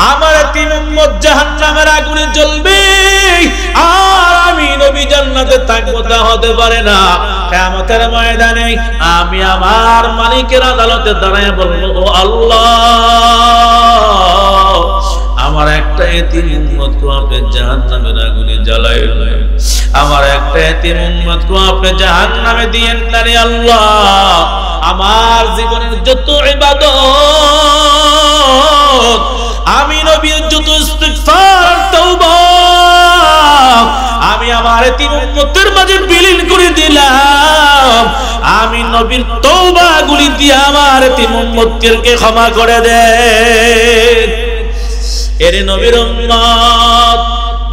আমার এতিম উম্মত জাহান্নামের আগুনে জ্বলবে আর আমি নবী জান্নাতে থাকবো, তা হতে পারে না। কিয়ামতের ময়দানে আমি আমার মালিকের আদালতে দাঁড়ায় বলবো, ও আল্লাহ, আমার একটা এতিম উম্মতকে আপনি জাহান্নামের আগুনে জ্বালাইলেন, আমার একটা এতিম উম্মতকে আপনি জাহান্নামে দিয়েন না রে আল্লাহ। আমার জীবনের যত ইবাদত, আমি নবীর যত ইস্তিগফার তওবা আমি আমার এতিম উম্মতের মাঝে বিলীন করে দিলাম। আমি নবীর তওবাগুলি দিয়ে আমার এতিম উম্মতকে ক্ষমা করে দেন। এর নবীর উম্মত,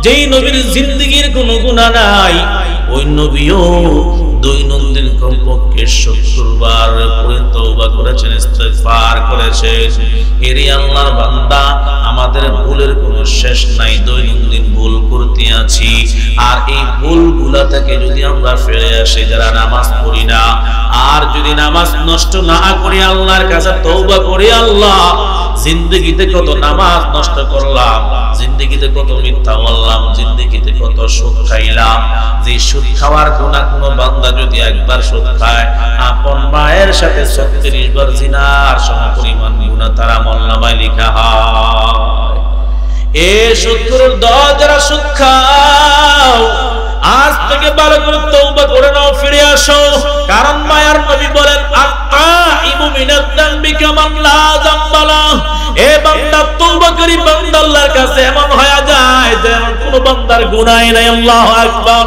যেই নবীর জিন্দেগীর কোনো গুনাহ নাই, ওই নবীও দৈনন্দিন কমপক্ষে 70 বার করে তওবা করেছেন, ইস্তিগফার করেছেন। এর আল্লাহর বান্দা, আমাদের ভুলের কোনো শেষ নাই, দৈনন্দিন ভুল করতে আছি। আর এই ভুলগুলা থেকে যদি আমরা ফিরে আসি, যারা নামাজ পড়ি না, আর যদি নামাজ নষ্ট না করি, আল্লাহর কাছে তওবা করি, আল্লাহ জিন্দেগিতে কত নামাজ নষ্ট করলাম, জিন্দেগিতে কত মিথ্যা বললাম, জিন্দেগিতে কত সুদ খাইলাম। যে সুদ খাওয়ার গুনাহ কোনো বান্দা যদি একবার সুদ খায়, আপন মায়ের সাথে 36 বার জিনার সমপরিমাণ গুনাহ তার আমলনামায় লেখা হয়। এ সুদখোরের দল যারা সুদ খাও, আজ থেকে ভালো করে তওবা করে নাও, ফিরে আসো। কারণ মায়ার নবী বলেন, আত-তাইবু মিনাদ যামবি কামান লা যামবা লাহু। এ বান্দা, তওবাকারী বান্দা আল্লাহর কাছে এমন হয়ে যায় যেমন কোনো বান্দার গুনাহই নাই। আল্লাহু আকবার।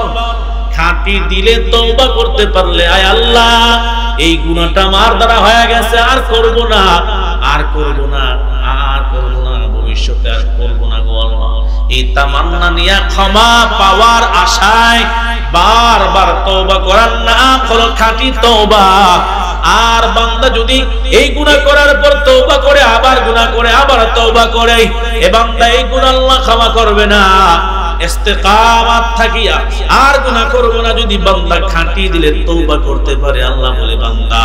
খাঁটি দিলে তওবা করতে পারলে, আয় আল্লাহ, এই গুনাহটা আমার দ্বারা হয়ে গেছে, আর করব না, আর করব না, আর করব না, ভবিষ্যতে আর করব না গো আল্লাহ। এই তামান্না নিয়ে ক্ষমা পাওয়ার আশায় বারবার তওবা করার নাম হলো খাঁটি তওবা। আর বান্দা যদি এই গুনাহ করার পর তওবা করে, আবার গুনাহ করে, আবার তওবা করে, এ বান্দা এই গুনাহ আল্লাহ ক্ষমা করবে না। ইস্তেকামাত থাকিয়া আর গুনাহ করব না যদি বান্দা খাঁটি দিলে তওবা করতে পারে, আল্লাহ বলে, বান্দা,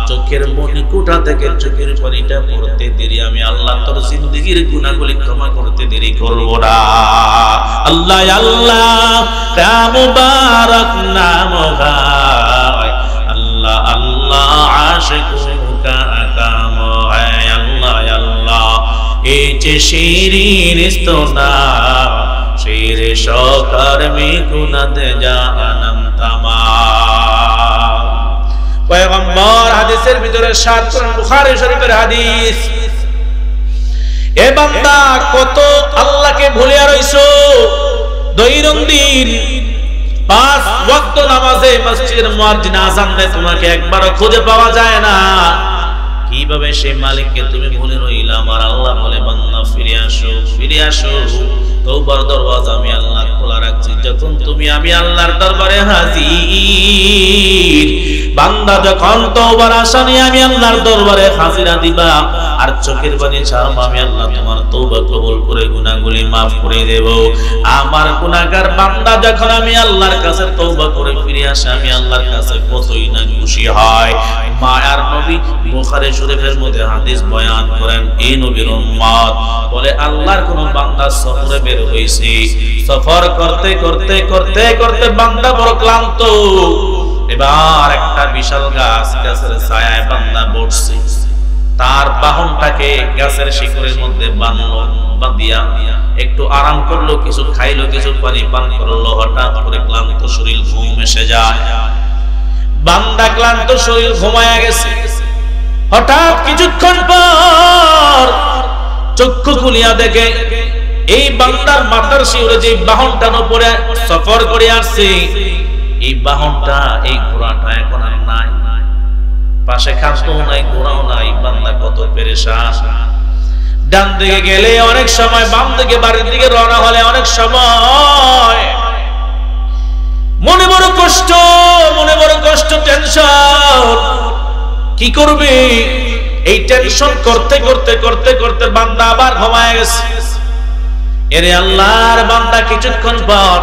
চোখের মণিকোটা থেকে চোখের পানিটা পড়তে দেরি, আমি আল্লাহ তোর জিন্দেগীর গুনাহগুলি ক্ষমা করতে দেরি করব না। আল্লাহ আল্লাহ, তা মুবারক নাম গায়, আল্লাহ আল্লাহ, আশিকুকা কাম হয়, আল্লাহ আল্লাহ, এই যে শিরিন ইস্তনা शेरे शौकर में कुनत जानम तमाम। पैगम्बर हादिसेर ভিতরে সাত করেন, বুখারী শরীফের হাদিস। এ বান্দা, কত আল্লাহকে ভুলিয়া রইছো, দৈনন্দিন 5 ওয়াক্ত নামাজে মসজিদের মুয়াজ্জিন আযান দেয়, তোমাকে একবারও খুঁজে পাওয়া যায় না। কিভাবে সেই মালিককে তুমি ভুলে রইলা? আমার আল্লাহ বলে, বান্দা ফিরে আসো, ফিরে আসো, তওবার দরওয়াজা আমি আল্লাহ খোলা রাখছি। যখন তুমি আমি আল্লাহর দরবারে হাজির, বান্দা যখন তওবার আশা নিয়ে আমি আল্লাহর দরবারে হাজিরা দিবা, আর চোখের পানি ছাড়বা, আমি আল্লাহ তোমার তওবা কবুল করে গুনাহগুলি maaf করে দেব। আমার গুনাহগার বান্দা যখন আমি আল্লাহর কাছে তওবা করে ফিরে আসে, আমি আল্লাহর কাছে কতই না খুশি হয়। মায়ার নবী বুখারী শরীফের মধ্যে হাদিস বয়ান করেন, এই নবীর উম্মত বলে, আল্লাহর কোন বান্দা সফরে বের হইছে, সফর করতে করতে করতে করতে বান্দা বড় ক্লান্ত, এবার একটা বিশাল গাছের ছায়ায় বান্দা বসছে, তার বাহনটাকে গাছের শিকড়ের মধ্যে বাঁধলো, বাঁধিয়া একটু আরাম করলো, কিছু খাইলো, কিছু পানি পান করলো। হঠাৎ করে ক্লান্ত শরীর ঘুম এসে যায়, বান্দা ক্লান্ত শরীর ঘুমায়া গেছে। হঠাৎ কিছুক্ষণ পর চক্ষু খুলিয়া দেখে এই বান্দার মাথার শিওরে যে বাহনটা উপরে সফর করে আসছে, এই বাহনটা, এই ঘোড়াটা এখন আর নাই, পাশে খাসও নাই, ঘোড়াও নাই। বান্দা কত পেরেশান। ডান দিকে গেলে অনেক সময়, বাম দিকে বাড়ির দিকে রওনা হলে অনেক সময় মনে বড় কষ্ট, মনে বড় কষ্ট, টেনশন। কি করবে? এই টেনশন করতে করতে করতে করতে বান্দা আবার ঘুমায় গেছে। এরে আল্লাহর বান্দা, কিছুক্ষণ পর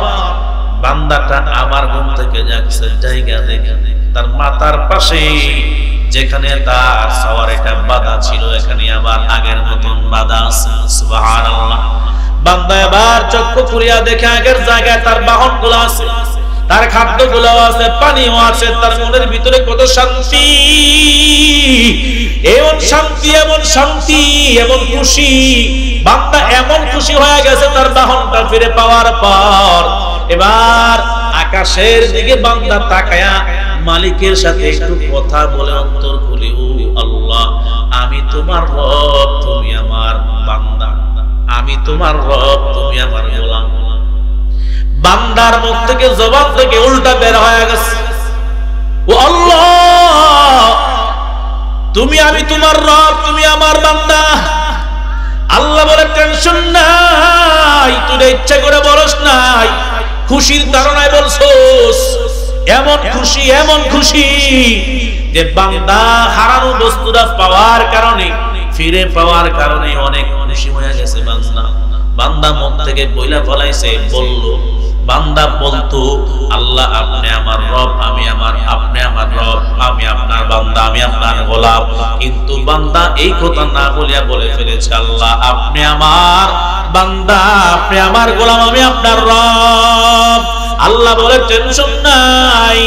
বান্দাটা আবার ঘুম থেকে যাচ্ছে, জায়গা দেখে তার মাথার পাশে যেখানে তার সওয়ারিটা বাঁধা ছিল, এখানে আবার আগের মতন বাঁধা আছে। সুবহানাল্লাহ। বান্দা এবার চক্ষু খুলিয়া দেখে আগের জায়গায় তার বাহনগুলো আছে, তার খাদ্যগুলো আছে, পানিও আছে, তার মনের ভিতরে কত শান্তি, এমন শান্তি, এমন শান্তি, এমন খুশি। বান্দা এমন খুশি হয়ে গেছে তার বাহনটা ফিরে পাওয়ার পর। এবার আকাশের দিকে বান্দা তাকায়া মালিকের সাথে একটু কথা বলে অন্তর খুলে, ও আল্লাহ, আমি তোমার রব, তুমি আমার বান্দা, আমি তোমার রব, তুমি আমার গোলাম। বান্দার মুখ থেকে জবান থেকে উল্টা বের হয়ে গেছে, ও আল্লাহ, তুমি, আমি তোমার রব, তুমি আমার বান্দা। আল্লাহ বলে টেনশন নাই, তুই ইচ্ছা করে বলস নাই, খুশির ধারণায় বলছস। এমন খুশি, এমন খুশি যে বান্দা হারানো বস্তুটা পাওয়ার কারণে, ফিরে পাওয়ার কারণে অনেক খুশি হয়ে গেছে বান্দা। বান্দা মন থেকে বইলা ফলাইছে, বলল, বান্দা বলতো, আল্লাহ আপনি আমার রব, আমি আমার, আপনি আমার রব, আমি আপনার বান্দা, আমি আপনার গোলাম। কিন্তু বান্দা এই কথা না বলিয়া বলে ফেলেছে, আল্লাহ আপনি আমার বান্দা, আপনি আমার গোলাম, আমি আপনার রব। আল্লাহ বলে টেনশন নাই,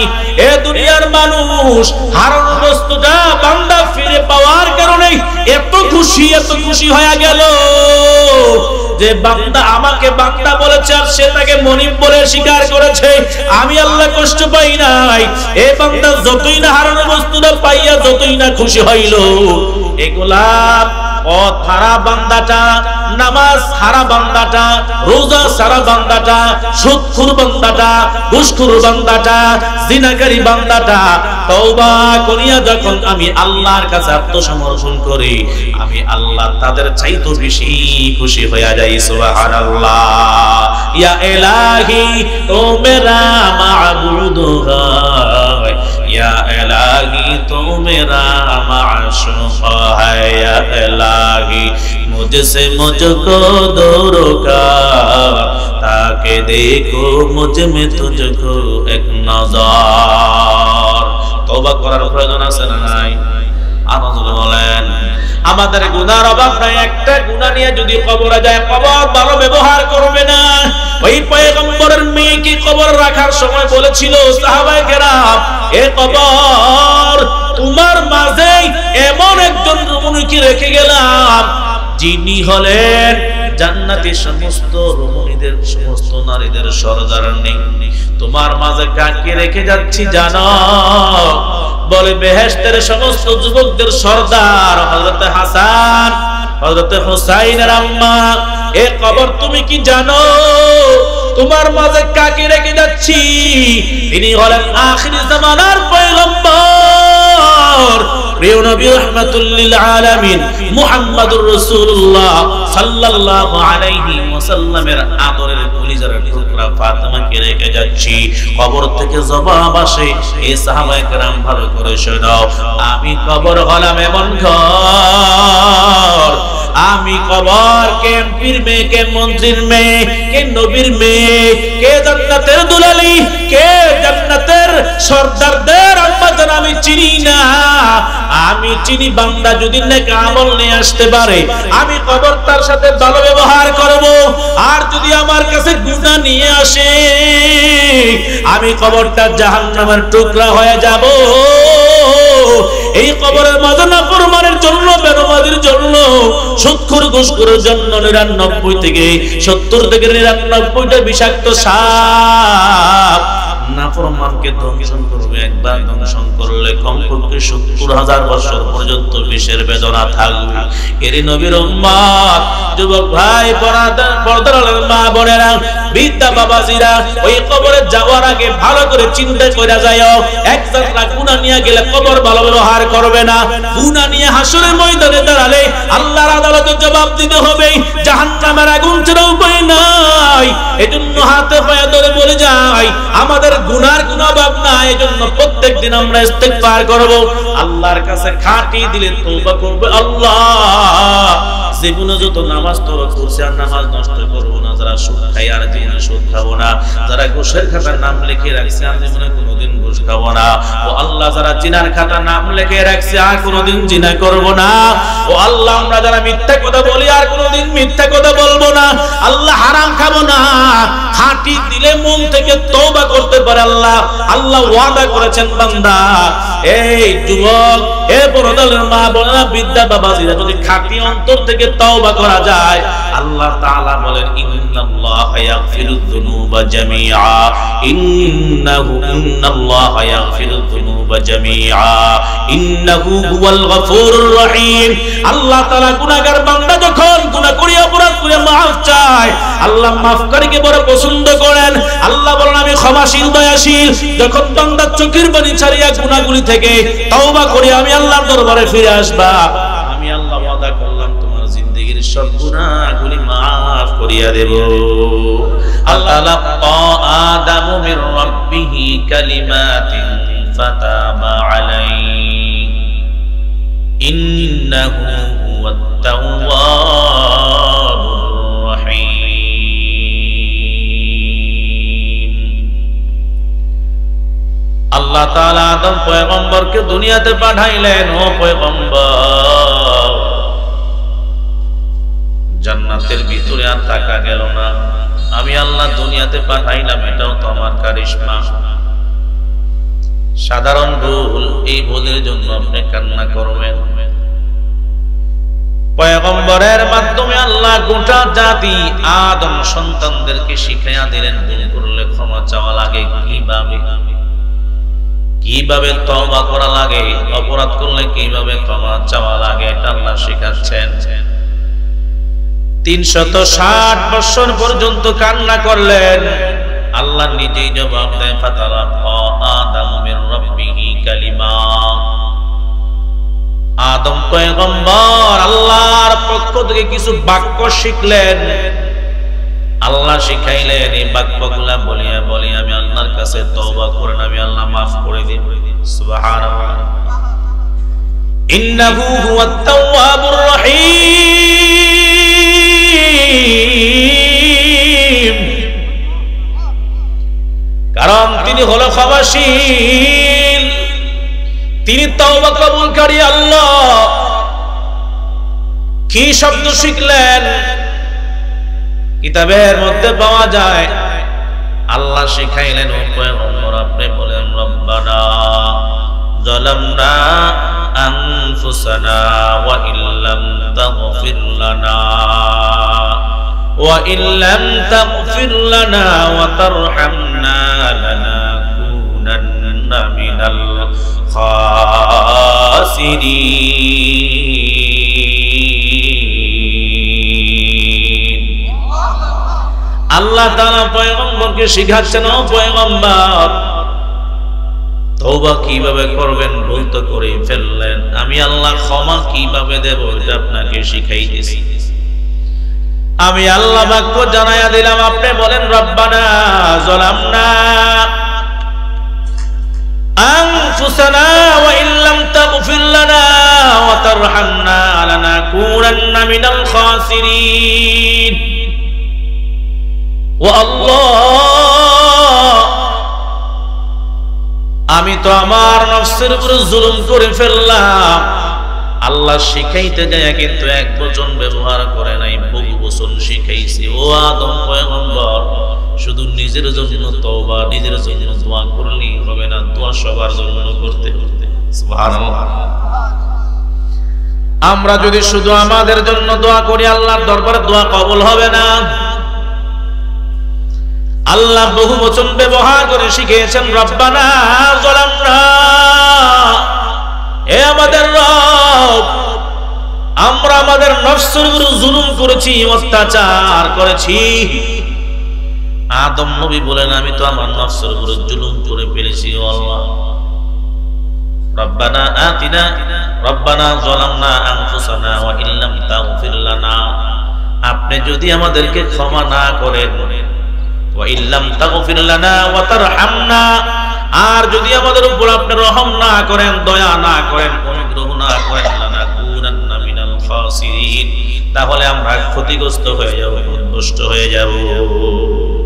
এ দুনিয়ার মানুষ হারানো বস্তুটা বান্দা ফিরে পাওয়ার কারণে এত খুশি, এত খুশি হয়ে গেল যে বান্দা আমাকে বান্দা বলেছে আর সে তাকে মনিব বলে স্বীকার করেছে। আমি আল্লাহ কষ্ট পাই নাই। এই বান্দা যতই না হারানো বস্তুটা পাইয়া যতই না খুশি হইল, এগুলা পথ হারা বান্দাটা, নামাজ হারা বান্দাটা, রোজা সারা বান্দাটা, সুদখোর বান্দাটা, ঘুষখোর বান্দাটা, জিনাকারী বান্দাটা তওবা করিয়া যখন আমি আল্লাহর কাছে আত্মসমর্পণ করি, আমি আল্লাহ তাদের চাইতে বেশি খুশি হয়ে যাই। সুবহানাল্লাহ। ইয়া ইলাহি ও মেরা মাবুদ है, या इलाही तो मेरा माशूक है, या इलाही मुझसे मुझको दूर कर, ताकि देखो मुझ में तुझको एक नजर। तौबा করার প্রয়োজন আছে না নাই? আল্লাহ বলেন আমাদের গুনার অভাব নাই, একটা গুনাহ নিয়ে যদি কবরে যায়, কবর ভালো ব্যবহার করবে না। ওই পয়গম্বরের মেয়েকে কবর রাখার সময় বলেছিল সাহাবায়ে কেরাম, এ কবর তোমার মাঝে এমন একজন রমণীকে রেখে গেলাম, যিনি হলেন জান্নাতের সমস্ত রমণীদের, সমস্ত নারীদের সরদারনী। তোমার মাঝে কাকে রেখে যাচ্ছি জানো? বলে বেহেশতের সমস্ত যুবকদের সরদার হযরত হাসান, হযরত হুসাইনের আম্মা। এ কবর তুমি কি জানো তোমার মাঝে কাকে রেখে যাচ্ছি? তিনি হলেন আখিরি জামানার পয়গম্বর, প্রিয় নবী রাহমাতুল লিল আলামিন মুহাম্মদুর রাসূলুল্লাহ সাল্লাল্লাহু আলাইহি ওয়াসাল্লামের আদরের কলিজার টুকরা ফাতেমাকে রেখে যাচ্ছি। কবর থেকে জবাব আসে, এই সাহাবায়ে কেরাম ভালো করে শোনাও, আমি কবর হলাম এমন ঘর, আমি কবর কে এমপির মেয়ে, কে মন্ত্রীর মেয়ে, কে নবীর মেয়ে, কে জান্নাতের দুলালি, কে জান্নাতের সরদারদের আম্মা জান আমি চিনি না। আমি চিনি বান্দা যদি নেক আমল নিয়ে আসতে পারে, আমি কবর তার সাথে ভালো ব্যবহার করব। আর যদি আমার কাছে গুনাহ নিয়ে আসে, আমি কবরটা জাহান্নামের টুকরা হয়ে যাব। এই কবরের মাঝে নাফরমানের জন্য, বেনামাজির জন্য, সুদখোর ঘুষখোরের জন্য 99 থেকে 70 থেকে 99টা বিষাক্ত সাপ নাফরমানকে ধ্বংসন করবে। একবার ধ্বংসন করলে কমপক্ষে 70,000 বছর পর্যন্ত বিষের বেদনা থাকবে। এরই নবীর উম্মত, যুবক ভাই, পর্দার মা বোনেরা, বিদ্যা বাবাজিরা, ওই কবরে যাওয়ার আগে ভালো করে চিন্তা করে যাও। একজাতরা গুনাহ নিয়ে গেলে কবর ভালো ব্যবহার করবে না। গুনাহ নিয়ে হাসরের ময়দানে দাঁড়ালে আল্লাহর আদালতে জবাব দিতে হবে, জাহান্নামের আগুন ছাড়া উপায় নাই। এজন্য হাতে পায়ে ধরে বলে যাই, আমাদের গুনার কোনো অভাব নাই। এজন্য প্রত্যেকদিন আমরা ইস্তেগফার করব, আল্লাহর কাছে খাঁটি দিলে তওবা করব। আল্লাহ জীবনে যত নামাজ তওবা করছি আর নামাজ নষ্ট করব না, যারা সুদ খাই আর জীবনে সুদ খাবো না, যারা ঘুষের খাতার নাম লিখে রাখছি আর জীবনে কোনোদিন ঘুষ খাবো না। ও আল্লাহ, যারা জিনার খাতা নাম লিখে রাখছে আর কোনোদিন জিনা করব না। ও আল্লাহ, আমরা যারা মিথ্যা কথা বলি আর কোনোদিন মিথ্যা কথা বলবো না। আল্লাহ, হারাম খাবো না। খাঁটি দিলে মন থেকে তওবা করতে পারে আল্লাহ। আল্লাহ ওয়াদা করেছেন বান্দা, এই যুবক, এ বড়দলের মা বোনেরা, বিদ্যা বাবাজিরা, যদি খাঁটি অন্তর থেকে তওবা করা যায়, আল্লাহ তাআলা বলেন ইন্নাল্লাহা ইয়াগফিরুয যুনুবা জামিআ, ইন্নাল্লাহা ইয়াগফিরুয যুনুবা জামিআ, ইন্নাহু হুয়াল গফুরুর রহিম। আল্লাহ তাআলা গুনাহগার বান্দা যখন গুনাহ করে অপরাধ করে মাফ চায়, আল্লাহ মাফকারীকে বড় পছন্দ করেন। আল্লাহ বলেন আমি ক্ষমাশীল দয়াশীল। যখন বান্দা চোখের পানি ছাড়িয়া গুনাহগুলি থেকে তওবা করে আমি আল্লাহর দরবারে ফিরে আসবা, আমি আল্লাহ ওয়াদা করলাম তোমার জিন্দেগীর সব গুনাহগুলি মাফ করিয়া দেব। আল্লাহ আদামু মির রাব্বিহি কালিমাতিন ফাতাবা আলাইহি ইন্নাহু হুয়াত তাওয়াবুর রহিম। আল্লাহ তাআলা আদম পয়গম্বরকে দুনিয়াতে পাঠাইলেন। ও পয়গম্বর, জান্নাতের ভিতরে আর থাকা গেল না, আমি আল্লাহ দুনিয়াতে পাঠাইলাম, এটাও তো আমার কারিশমা। সাধারণ ভুল, এই ভুলের জন্য আপনি কান্না করবেন। পয়গম্বরের মাধ্যমে আল্লাহ গোটা জাতি আদম সন্তানদেরকে শিখাইয়া দিলেন ভুল করলে ক্ষমা চাওয়া লাগে কিভাবে, কিভাবে তওবা করা লাগে, অপরাধ করলে কিভাবে ক্ষমা চাওয়া লাগে, এটা আল্লাহ শিখাচ্ছেন। 360 বছর পর্যন্ত কান্না করলেন, আল্লাহ নিজেই জবাব দেন ফাতালাকা আদামু মির রাব্বিহি কালিমাত। আদম পয়গম্বর আল্লাহর পক্ষ থেকে কিছু বাক্য শিখলেন। আল্লাহ শিখাইলেন এই বাক্যগুলা বলিয়া বলিয়া আমি আল্লাহর কাছে তওবা করেন, আমি আল্লাহ মাফ করে দেব। সুবহানাল্লাহ। ইন্নাহু হুয়াত তাওয়াবুর রহিম। কারণ তিনি হলো ক্ষমাশীল, তিনি তওবা কবুলকারী আল্লাহ। কি শব্দ শিখলেন? কিতাবের মধ্যে পাওয়া যায়। আল্লাহ শিখাইলেন, ও পয়গম্বর আপনি বলেন রব্বানা যালামনা আনফুসানা ওয়া ইল্লাম তাগফির লানা ওয়া ইল্লাম তাগফির লানা ওয়া তারহামনা লানাকুনান্না মিনাল খাসিরিন। আল্লাহ তাআলা পয়গম্বরকে শিখাচ্ছেন, ও পয়গম্বর তওবা কিভাবে করবেন, ভুল তো করে ফেললেন, আমি আল্লাহ ক্ষমা কিভাবে দেব এটা আপনাকে শিখাইতেছি। আমি আল্লাহ বাক্য জানাইয়া দিলাম, আপনি বলেন রব্বানা যালামনা আনফুসানা ওয়া ইল্লাম তাগফির লানা ওয়া তারহামনা লানাকুনান্না মিনাল খাসিরিন। ও আল্লাহ, আমি তো আমার নফসের উপর জুলুম করে ফেললাম। আল্লাহ শিখাইতে যায় কিন্তু এক বচন ব্যবহার করে নাই, বহু বচন শিখাইছে। ও আদম পয়গম্বর, শুধু নিজের জন্য তওবা, নিজের জন্য দোয়া করলেই হবে না, দোয়া সবার জন্য করতে হবে। সুবহানাল্লাহ। আমরা যদি শুধু আমাদের জন্য দোয়া করি, আল্লাহর দরবারে দোয়া কবুল হবে না। আল্লাহ বহু বচন ব্যবহার করে শিখিয়েছেন, রব্বানা যালামনা, হে আমাদের রব, আমরা আমাদের নফসের উপর জুলুম করেছি, অত্যাচার করেছি। আদম নবী বলেন, আমি তো আমার নফসের উপর জুলুম করে ফেলেছি। ও আল্লাহ, রব্বানা আতিনা রব্বানা যালামনা আনফুসানা ওয়া ইল্লাম তাগফির লানা, আপনি যদি আমাদেরকে ক্ষমা না করেন, ওয়া ইল্লাম তাগফির লানা ওয়া তারহামনা, আর যদি আমাদের উপর আপনি রহম না করেন, দয়া না করেন, অনুগ্রহ না করেন, লানাকুনান্না মিনাল খাসিরিন, তাহলে আমরা ক্ষতিগ্রস্ত হয়ে যাব, নষ্ট হয়ে যাব।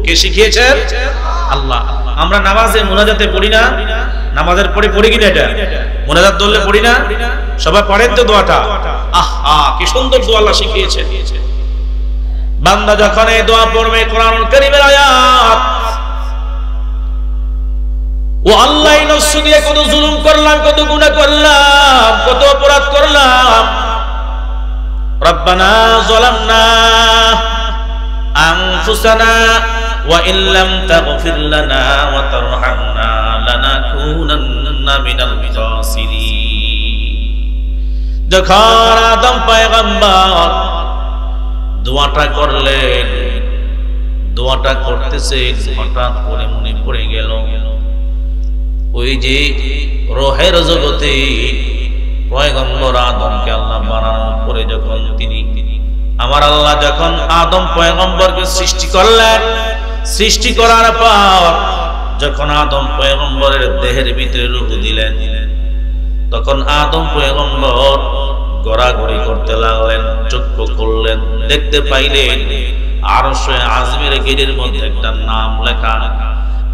কে শিখিয়েছেন? আল্লাহ। আমরা নামাজে মুনাজাতে পড়ি না? নামাজের পরে পড়ি কিনা? এটা মুনাজাত ধরলে পড়ি না? সবাই পড়েন তো দোয়াটা? আহা কি সুন্দর দোয়া আল্লাহ শিখিয়েছে। বান্দা যখন এই দোয়া পড়বে, কোরআনুল কারীমের আয়াত, ও আল্লাহ এই নফস দিয়ে কত জুলুম করলাম, কত গুনাহ করলাম, কত অপরাধ করলাম। রব্বানা যালামনা আনফুসানা ওয়া ইল্লাম তাগফির লানা ওয়া তারহামনা লানাকুনান্না মিনাল খাসিরিন। যখন আদম পয়গম্বর দোয়াটা করলেন, দোয়াটা করতেছেন, হঠাৎ করে মনে পড়ে গেল ওই যে রোহের জগতে পয়গম্বর আদমকে আল্লাহ বানানোর পরে যখন তিনি আমার আল্লাহ যখন আদম পয়গম্বরকে সৃষ্টি করলেন, সৃষ্টি করার পর যখন আদম পয়গম্বরের দেহের ভিতরে রূহ দিলেন, তখন আদম পয়গম্বর গড়াগড়ি করতে লাগলেন, চক্ষু করলেন, দেখতে পাইলেন আরশে আযমের গিরির মধ্যে একটা নাম লেখা,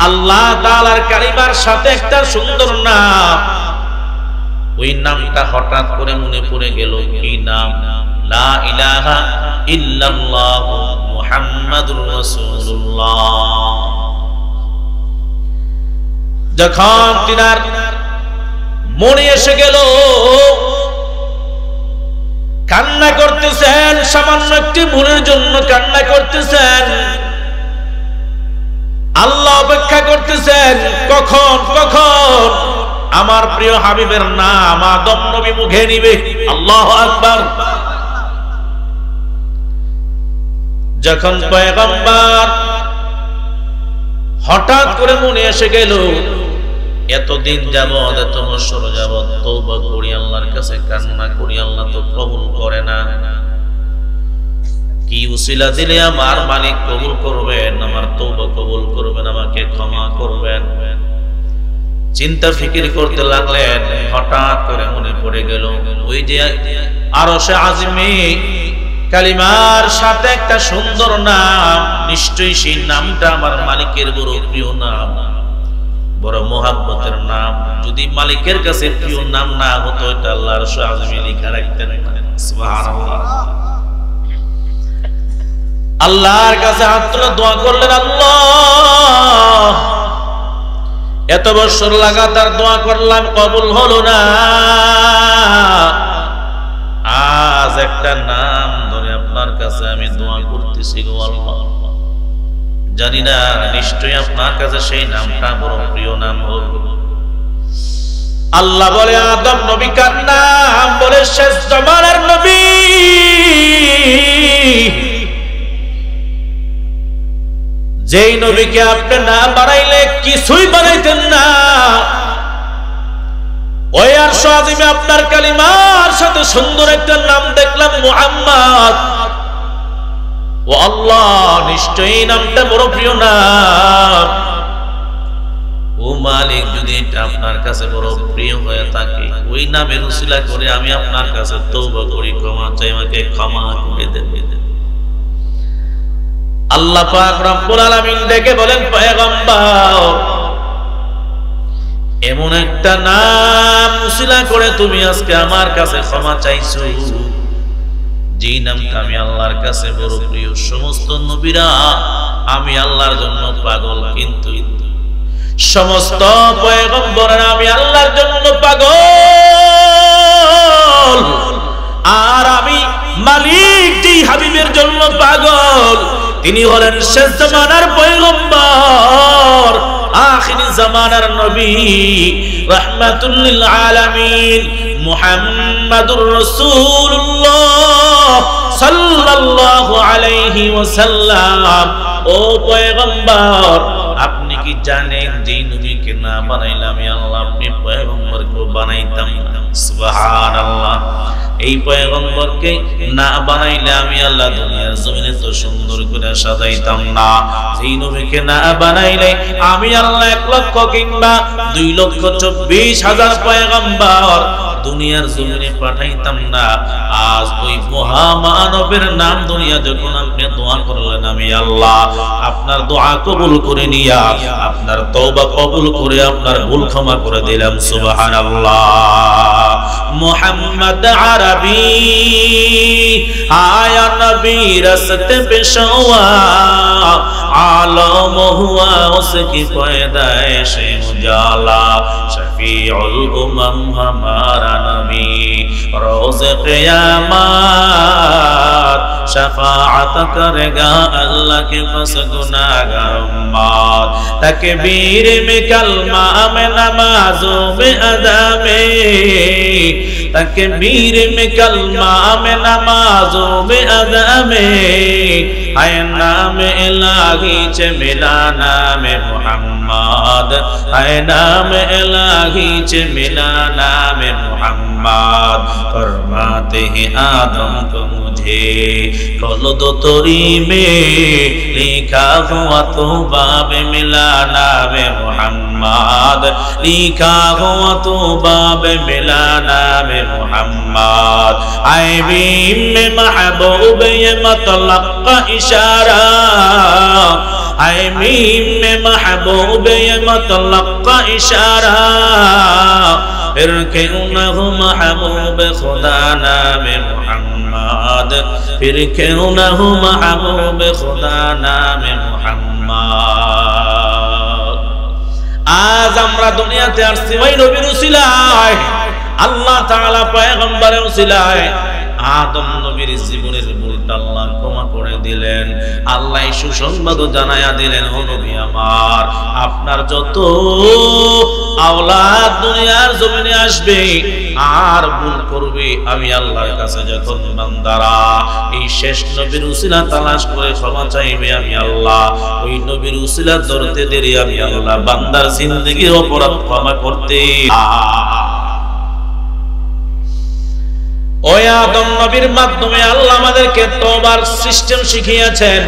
আল্লাহ তাআলার কালিমার সাথে একটা সুন্দর নাম। ওই নামটা হঠাৎ করে মনে পড়ে গেল, কি নাম? লা ইলাহা ইল্লাল্লাহ মুহাম্মাদুর রাসূলুল্লাহ। যখন তিনার মনে এসে গেল, কান্না করতেছেন, সামান্য একটি ভুলের জন্য কান্না করতেছেন, আল্লাহ অপেক্ষা করতেছেন কখন কখন আমার প্রিয় হাবিবের নাম আদম নবী মুখে নিবে। আল্লাহু আকবার। যখন পয়গম্বর হঠাৎ করে মনে এসে গেল, এতদিন যাবত, এত বছর যাবত তওবা করি, আল্লাহর কাছে কান্না করি, আল্লাহ তো কবুল করে না, কি উসিলা দিলে আমার মালিক কবুল করবেন, আমার তওবা কবুল করবেন, আমাকে ক্ষমা করবেন। চিন্তা ফিকির করতে লাগলেন, হঠাৎ করে মনে পড়ে গেল ওই যে আরশে আযমে কালিমার সাথে একটা সুন্দর নাম, নিশ্চয়ই সেই নামটা আমার মালিকের বড় প্রিয় নাম, বড় মোহাব্বতের নাম। যদি মালিকের কাছে প্রিয় নাম না হতো, এটা আল্লাহর আরশে আযমে লেখা রাখতেন। সুবহানাল্লাহ। আল্লাহর কাছে হাত তুলে দোয়া করলেন, আল্লাহ এত বছর লাগাতার দোয়া করলাম, কবুল হলো না, আজ একটা নাম ধরে আপনার কাছে আমি দোয়া করতেছি গো আল্লাহ, জানি না নিশ্চয়ই আপনার কাছে সেই নামটা বড় প্রিয় নাম হবে। আল্লাহ বলে, আদম নবী কার নাম? বলে, শেষ জামানার নবী, যেই নবীকে আপনি না বানাইলে কিছুই বানাইতেন না, ওই আরশে আযমে আপনার কালিমার সাথে সুন্দর একটা নাম দেখলাম, মুহাম্মদ। ও আল্লাহ, নিশ্চয়ই নামটা বড় প্রিয় নাম। ও মালিক, যদি এটা আপনার কাছে বড় প্রিয় হয়ে থাকে, ওই নামের উসিলা করে আমি আপনার কাছে তওবা করি, ক্ষমা চাই, আমাকে ক্ষমা করে দেন। আল্লাহ পাক রব্বুল আলামিন ডেকে বলেন, পয়গম্বর এমন একটা নাম উসিলা করে তুমি আজকে আমার কাছে ক্ষমা চাইছো, যে নামটা আমি আল্লাহর কাছে বড় প্রিয়। সমস্ত নবীরা আমি আল্লাহর জন্য পাগল, কিন্তু সমস্ত পয়গম্বররা আমি আল্লাহর জন্য পাগল, আর আমি মালিক যেই হাবিবের জন্য পাগল, তিনি হলেন শেষ জামানার পয়গম্বর, আখির জামানার নবী, রাহমাতুল লিল আলামিন, মুহাম্মাদুর রাসূলুল্লাহ সাল্লাল্লাহু আলাইহি ওয়াসাল্লাম। ও পয়গম্বর, আপনি কি জানেন যে নবীকে না বানাইলে আমি আল্লাহ আপনি পয়গম্বরকে বানাইতাম না? সুবহানাল্লাহ। এই পয়গম্বরকে না বানাইলে আমি আল্লাহ দুনিয়ার জমিনে তো সুন্দর করে সাজাইতাম না। এই নবীকে না বানাইলে আমি আল্লাহ 1 লক্ষ কিংবা 2,24,000 পয়গম্বর দুনিয়ার জমিনে পাঠাইতাম না। আজ ওই মহামানবের নাম দুনিয়া যখন আপনি দোয়া করলেন, আমি আল্লাহ আপনার দোয়া কবুল করে নিয়া আপনার তওবা কবুল করে আপনার ভুল ক্ষমা করে দিলাম। সুবহানাল্লাহ। মোহাম্মদ আরবি আয়া নবী রাস্তে পেশওয়া आलम हुआ उसकी पैदाइश उजाला शफीउल उमम हमारा नबी रोज़ क़यामत शफाअत करेगा अल्लाह के पास गुनाहगार उम्मत। तकबीर में कलमा में नमाज़ों में अदा में तकबीर में कलमा में नमाज़ों में अदा में है नाम इलाही च मिला नाम मुहम्मद है नाम इलाही च मिला नाम मुहम्मद। फरमाते हैं आदम को मुझे खुल्द तोरी में लिखा हुआ तो बाब मिला नाम मुहम्मद लिखा हुआ तो बाब मिला नाम मुहम्मद। आए बीम में महबूब ये मतलब का इशारा आए मीम में महबूब ये मतलब का इशारा फिर क्यों न हो महबूब खुदा नाम मुहम्मद फिर क्यों न हो महबूब खुदा नाम मुहम्मद। आज আমরা দুনিয়াতে আসছি ওই নবীর উসিলায় আল্লাহ তাআলা পয়গম্বরের উসিলায় আদম নবীর জীবনের ভুলটা আল্লাহ ক্ষমা করে দিলেন। আল্লাহ সুসংবাদ জানায়া দিলেন, ও নবী আমার আপনার যত আওলাদ দুনিয়ার জমিনে আসবে আর ভুল করবে আমি আল্লাহর কাছে যখন বান্দারা এই শেষ নবীর উসিলা তালাশ করে ক্ষমা চাইবে আমি আল্লাহ ওই নবীর উসিলা ধরতে দেরি আমি আল্লাহ বান্দার জিন্দেগির অপরাধ ক্ষমা করতে। ওই আদম নবীর মাধ্যমে আল্লাহ আমাদেরকে তওবার সিস্টেম শিখিয়েছেন।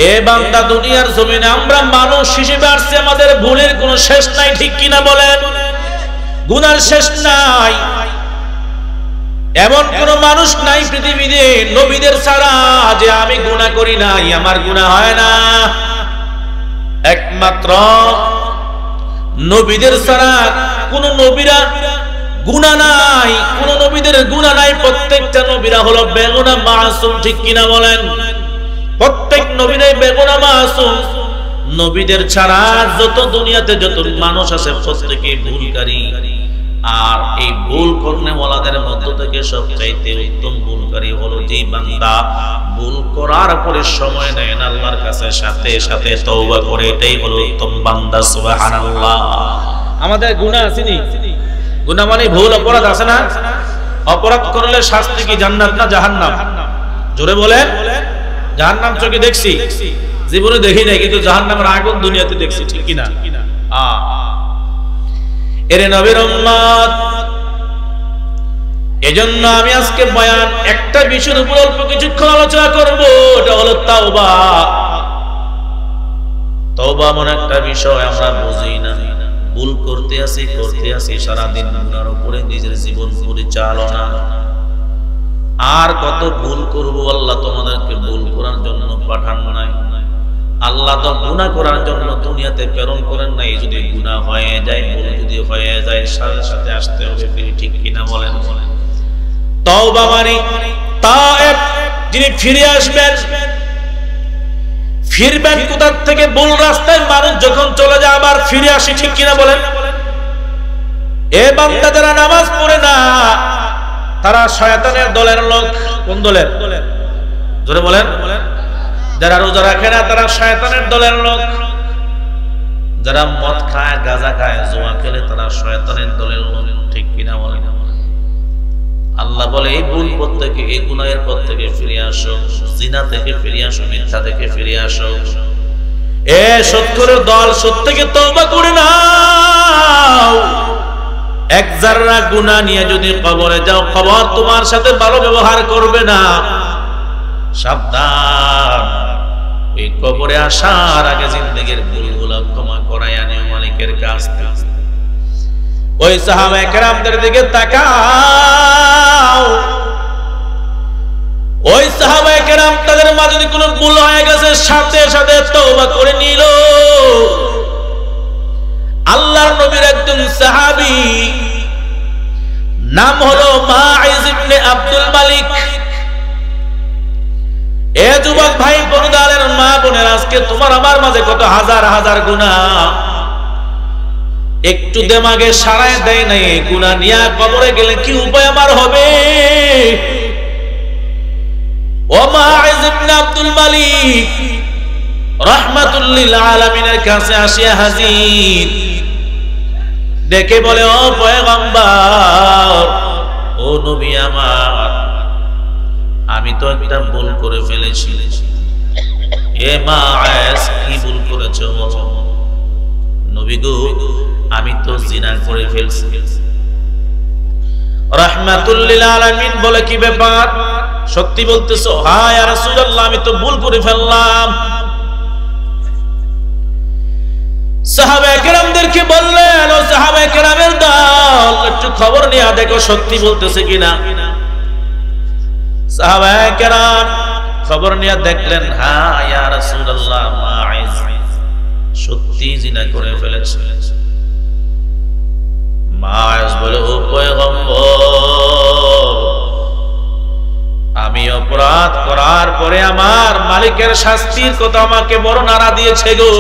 এ বান্দা দুনিয়ার জমিনে আমরা মানুষ হিসেবে আসছি, আমাদের ভুলের কোনো শেষ নাই, ঠিক কিনা বলেন? গুনার শেষ নাই। এমন কোন মানুষ নাই পৃথিবীতে নবীদের ছাড়া যে আমি গুনাহ করি নাই, আমার গুনাহ হয় না। একমাত্র নবীদের ছাড়া কোন নবীরা গুনাহ নাই, কোন নবীদের গুনাহ নাই। প্রত্যেকটা নবীরা হলো বেগুনাহ মাসুম, ঠিক কিনা বলেন? প্রত্যেক নবীরাই বেগুনাহ মাসুম। নবীদের ছাড়া যত দুনিয়াতে যত মানুষ আছে প্রত্যেকেই ভুলকারী। আর এই ভুল করনেওয়ালাদের মধ্য থেকে সবচাইতে উত্তম ভুলকারী হলো যে বান্দা ভুল করার পরে সময় নেয় না আল্লাহর কাছে, সাথে সাথে তওবা করে, এটাই হলো উত্তম বান্দা। সুবহানাল্লাহ। আমাদের গুনাহ আছে নি? গুনাহ মানে ভুল অপরাধ আছে না? অপরাধ করলে শাস্তি কি জান্নাত না জাহান্নাম? জোরে বলেন। জাহান্নাম চোখে দেখছি, জীবনে দেখি নাই, কিন্তু জাহান্নামের আগুন দুনিয়াতে দেখছি, ঠিক কিনা? এরে নবীর উম্মত, এজন্য আমি আজকে বয়ান একটা বিষয়ের উপর অল্প কিছুক্ষণ আলোচনা করব, এটা হলো তাওবা। তাওবা এমন একটা বিষয় আমরা বুঝি না, ভুল করতে আসি সারাদিন গুনার উপরে নিজের জীবন পরিচালনা। আর কত ভুল করব? আল্লাহ তোমাদেরকে ভুল করার জন্য পাঠান নাই। আল্লাহ তো গুনাহ করার জন্য দুনিয়াতে প্রেরণ করেন নাই। যদি গুনাহ হয়ে যায়, ভুল যদি হয়ে যায়, সাথে সাথে আসতে হবে ফিরে, ঠিক কিনা বলেন? তাওবা মানে তায়েব, যিনি ফিরে আসবেন। ফিরবেন কোথা থেকে? ভুল রাস্তায় মানুষ যখন চলে যায় আবার ফিরে আসে, ঠিক কিনা বলেন? এ বান্দা যারা নামাজ পড়ে না তারা শয়তানের দলের লোক। কোন দলের? জোরে বলেন। যারা রোজা রাখে না তারা শয়তানের দলের লোক। যারা মদ খায়, গাঁজা খায়, জুয়া খেলে তারা শয়তানের দলের লোক, ঠিক কিনা বলেন? আল্লাহ বলে এই ভুল পথ থেকে, এই গুনাহের পথ থেকে ফিরে আসো, জিনা থেকে ফিরে আসো, মিথ্যা থেকে ফিরে আসো। এ সত্যের দল, সত্যকে তওবা করে নাও। এক জাররা গুনাহ নিয়ে যদি কবরে যাও, কবর তোমার সাথে ভালো ব্যবহার করবে না। সাবধান, এই কবরে আসার আগে জিন্দেগির ভুলগুলো ক্ষমা করায় আনিও মালিকের কাছ থেকে। ওই সাহাবায়ে কেরামদের দিকে তাকাও, ওই সাহাবায়ে কেরাম তাদের মাঝে যদি কোনো ভুল হয়ে গেছে সাথে সাথে তওবা করে নিল। আল্লাহর নবীর একজন সাহাবী নাম হলো মাইজ ইবনে আব্দুল মালিক। এ যুবক ভাই বন্ধুদের মা বোনের, আজকে তোমার আমার মাঝে কত হাজার হাজার গুনাহ, একটু দেমাগে সারায় দেয় নাই। গুনাহ নিয়ে কবরে গেলে কি উপায় আমার হবে? ও মাইজ ইবনে আব্দুল মালিক রাহমাতুল লিল আলামিনের কাছে আসিয়া হাজির, ডেকে বলে, ও পয়গম্বর, ও নবী আমার, আমি তো একটা ভুল করে ফেলেছি। এ মাইজ, কি ভুল করেছো? নবী গো, আমি তো জিনা করে ফেলছি। রাহমাতুল লিল আলামিন বলে, কি ব্যাপার, সত্যি বলতেছো? হ্যাঁ ইয়া রাসূলুল্লাহ, আমি তো ভুল করে ফেললাম। সাহাবায়ে কেরামদেরকে বললেন, ও সাহাবায়ে কেরামের দল, একটু খবর নিয়ে দেখো সত্যি বলতেছে কিনা। সাহাবায়ে কেরাম খবর নিয়ে দেখলেন, হ্যাঁ ইয়া রাসূলুল্লাহ, মাইজ সত্যি জিনা করে ফেলেছে। মাইজ বলে, ও পয়গম্বর, আমি অপরাধ করার পরে আমার মালিকের শাস্তির কথা আমাকে বড় নাড়া দিয়েছে গো।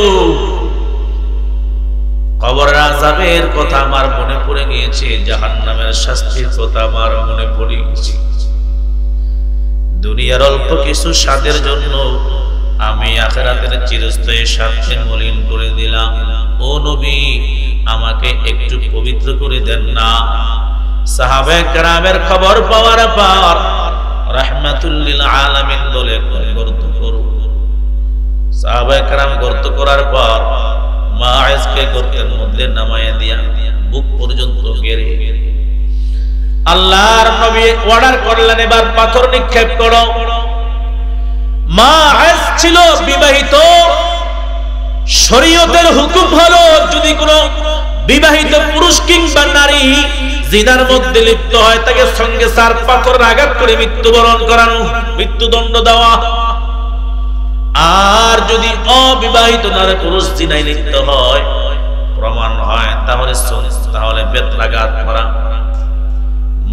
কবরের আযাবের কথা আমার মনে পড়ে গিয়েছে, জাহান্নামের শাস্তির কথা আমার মনে পড়ে গিয়েছে। দুনিয়ার অল্প কিছু স্বাদের জন্য আমি আখিরাতের চিরস্থায়ী স্বাদকে মলিন করে দিলাম। ও নবী, আমাকে একটু পবিত্র করে দেন না। সাহাবায়ে কেরামের খবর পাওয়ার পর রাহমাতুল লিল আলামিন বলে, গর্ত করো। সাহাবায়ে কেরাম গর্ত করার পর মাইজকে গর্তের মধ্যে নামায়া দিয়া বুক পর্যন্ত গেড়ে আল্লাহর নবী অর্ডার করলেন, এবার পাথর নিক্ষেপ করো। মাইজ ছিল বিবাহিত। শরীয়তের হুকুম হলো, যদি কোনো বিবাহিত পুরুষ কিংবা নারী জিনার মধ্যে লিপ্ত হয়, তাকে সঙ্গে 4 পাথর আঘাত করে মৃত্যুবরণ করানো, মৃত্যুদণ্ড দেওয়া। আর যদি অবিবাহিত নারী পুরুষ জিনায় লিপ্ত হয়, প্রমাণ হয়, তাহলে বেত্রাঘাত করা।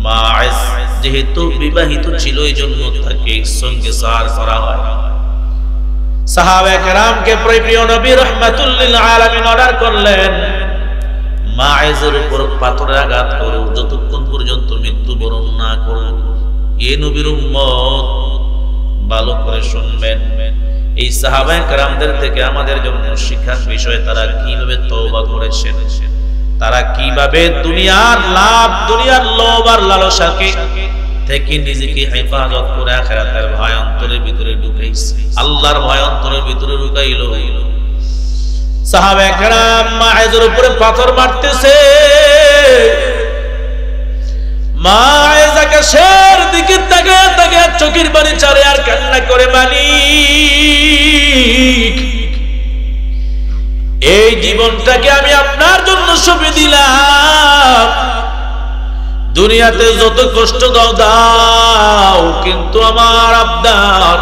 মাইজ যেহেতু বিবাহিত ছিল, এই জন্য তাকে সঙ্গে 4 করা হয়। সাহাবায়ে কেরামকে প্রিয় নবী রাহমাতুল লিল আলামিন অর্ডার করলেন, মাইজের উপর পাথরের আঘাত করো যতক্ষণ পর্যন্ত মৃত্যুবরণ না করো। এ নবীর উম্মত, ভালো করে শুনবেন, এই সাহাবায়ে কেরামদের থেকে আমাদের জন্য শিক্ষার বিষয়, তারা কিভাবে তওবা করেছেন, তারা কিভাবে দুনিয়ার লাভ, দুনিয়ার লোভ আর লালসাকে থেকে নিজেকে হেফাজত করে আখিরাতের ভয় অন্তরের ভিতরে ঢুকাইছে, আল্লাহর ভয় অন্তরের ভিতরে ঢুকাইলো। সাহাবায়ে কেরাম মাইজের উপরে পাথর মারতেছে। মাইজ আকাশের দিকে তাকিয়ে তাকিয়ে চোখের পানি ছাড়ে আর কান্না করে, মালিক, এই জীবনটাকে আমি আপনার জন্য সঁপে দিলাম। দুনিয়াতে যত কষ্ট দাও, কিন্তু আমার আবদার,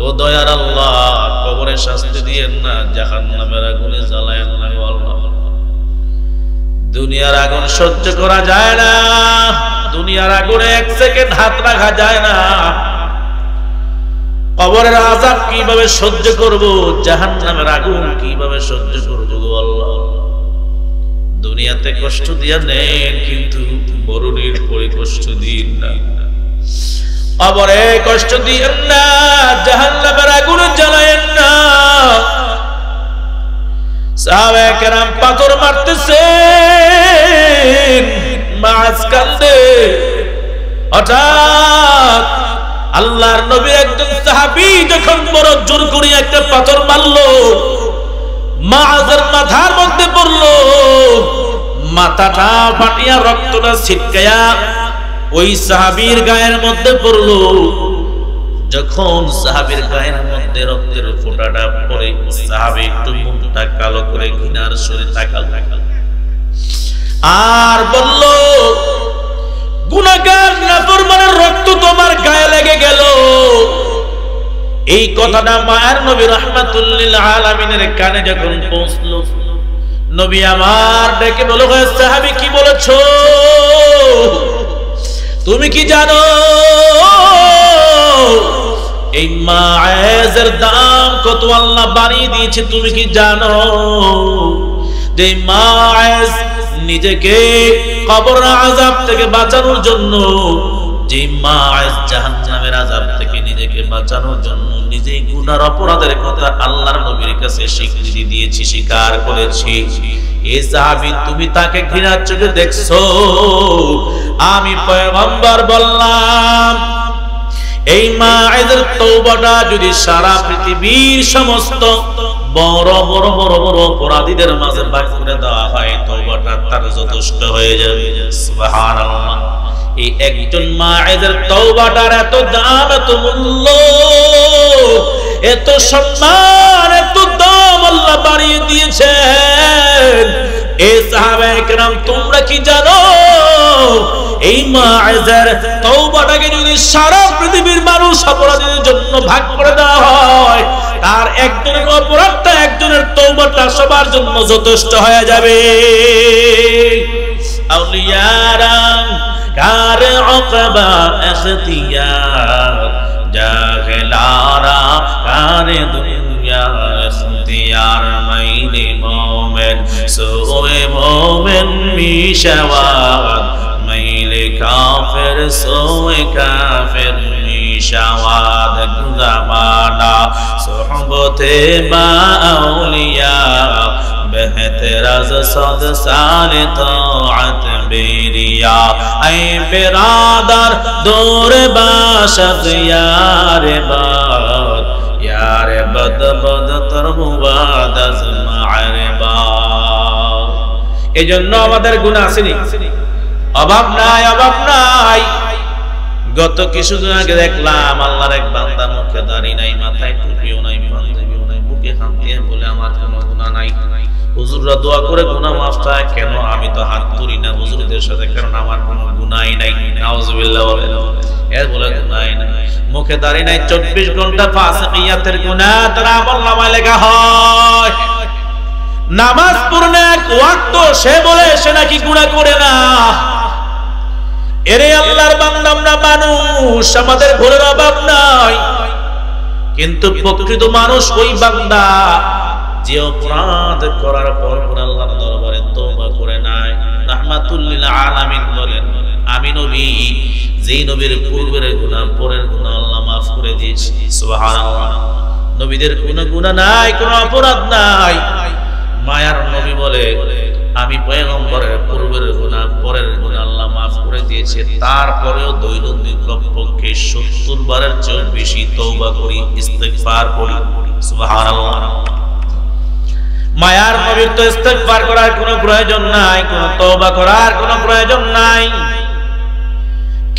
ও দয়ার আল্লাহ, কবরে শাস্তি দিয়েন না, জাহান্নামের আগুনে জ্বালায়েন না আল্লাহ। দুনিয়ার আগুন সহ্য করা যায় না, দুনিয়ার আগুনে 1 সেকেন্ড হাত রাখা যায় না। কবরের আযাব কিভাবে সহ্য করব, জাহান্নামের আগুন কিভাবে সহ্য করব গো আল্লাহ। দুনিয়াতে কষ্ট দিয়া নেন, কিন্তু মরণের পরে কষ্ট দিন না, কবরে কষ্ট দিয়েন না, জাহান্নামের আগুনে জ্বালায়েন না। সাহাবায়ে কেরাম পাথর মারতেছেন, মাইজ কান্দে। হঠাৎ আল্লাহর নবীর একজন সাহাবী যখন বড় জোর করে একটা পাথর মারলো, মাইজের মাথার মধ্যে পড়লো, মাথাটা ফাটিয়া রক্তটা ছিটকায়া ওই সাহাবীর গায়ের মধ্যে পড়লো। যখন সাহাবীর গায়ের মধ্যে রক্তের ফোঁটাটা পড়ে, সাহাবী একটু মুখটা কালো করে ঘৃণার সুরে তাকাল আর বলল, গুনাহগার নাফরমানের রক্ত তোমার গায়ে লেগে গেল। এই কথাটা মায়ের নবী রাহমাতুল লিল আলামিনের কানে যখন পৌঁছলো, নবী আমার ডেকে বলল, সাহাবী কি বলেছো? তুমি কি জানো এই মায়েজের দাম কত আল্লাহ বাড়িয়ে দিয়েছে? তুমি কি জানো যে মায়েজ নিজেকে কবরের আযাব থেকে বাঁচানোর জন্য, যে মায়েজ জাহান্নামের আযাব থেকে নিজেকে বাঁচানোর জন্য নিজেই গুনার অপরাধের কথা আল্লাহর নবীর কাছে স্বীকৃতি দিয়েছি, স্বীকার করেছি। এ সাহাবী, তুমি তাকে ঘৃণার চোখে দেখছো? আমি পয়গম্বর বললাম, এই মায়েদের তওবাটা যদি সারা পৃথিবীর সমস্ত বড় বড় বড় বড় অপরাধীদের মাঝে ভাগ করে দেওয়া হয়, তওবাটা তার যথেষ্ট হয়ে যাবে। সুবহানাল্লাহ। এই একজন মায়েদের তওবাটার এত দাম, এত মূল্য, এত সম্মান, এত দাম আল্লাহ বাড়িয়ে দিয়েছেন। এই সাহাবায়ে কেরাম, তোমরা কি জানো এই মায়েদের তওবাটাকে যদি সারা পৃথিবীর মানুষ অপরাধীদের জন্য ভাগ করে দেওয়া হয়, তার একজনের অপরাধটা, একজনের তওবাটা সবার জন্য যথেষ্ট হয়ে যাবে। আউলিয়ারা কার ওকবা ইখতিয়ার, জাহেলারা কার দুনিয়া ইখতিয়ার, মাইলে মোমেন সোয়ে মোমেন মিশাওয়াত, মাইলে কাফের সোয়ে কাফের মিশাওয়াত। জামানা সোহবতে বা আউলিয়া, বেহতরাজ সদ সালে তাআত বেরিয়া, আই বিরাদার দৌরে বাশদ ইয়ারে বাদ, ইয়ারে বদ বদ তরবুবাদ আজমারে বাদ। এজন্য আমাদের গুনাহ আসেনি, অভাব নাই, অভাব নাই। গত কিছুদিন আগে দেখলাম আল্লাহর এক বান্দা, মুখে দাড়ি নাই, মাথায় টুপিও নাই, পাঞ্জাবিও নাই, বুকে হাত দিয়ে বলে আমার কোনো গুনাহ নাই। হুজুররা দোয়া করে গুনাহ মাফ চায়, কেন? আমি তো হাত তুলি না হুজুরদের সাথে, কারণ আমার কোনো গুনাহই নাই। নাউজুবিল্লাহ বলে, এর বলে গুনাহই নাই। মুখে দাড়ি নাই, 24 ঘন্টা ফাসিকিয়াতের গুনাহ তার আমলনামায় লেখা হয়। নামাজ পড়ে এক ওয়াক্ত সে বলে সে নাকি গুনাহ করে না। এরে আল্লাহর বান্দা, আমরা মানুষ, আমাদের ভুলের অভাব নাই, কিন্তু প্রকৃত মানুষ ওই বান্দা যে অপরাধ করার পর আল্লাহর দরবারে তওবা করে নাই। রাহমাতুল লিল আলামিন বলেন, আমি নবী, যেই নবীর পূর্বের গুনাহ পরের গুনাহ আল্লাহ মাফ করে দিয়েছি। সুবহানাল্লাহ। নবীদের কোনো গুনাহ নাই, কোনো অপরাধ নাই। মায়ার নবী বলে, আমি পয়গম্বরের পূর্বের গুনাহ পরের গুনাহ আল্লাহ মাফ করে দিয়েছে, তারপরেও দৈনন্দিন কমপক্ষে 70 বারের চেয়ে বেশি তওবা করি, ইস্তিগফার করি। সুবহানাল্লাহ। মায়ার নবীর তো ইস্তিগফার করার কোনো প্রয়োজন নাই, কোনো তওবা করার কোনো প্রয়োজন নাই।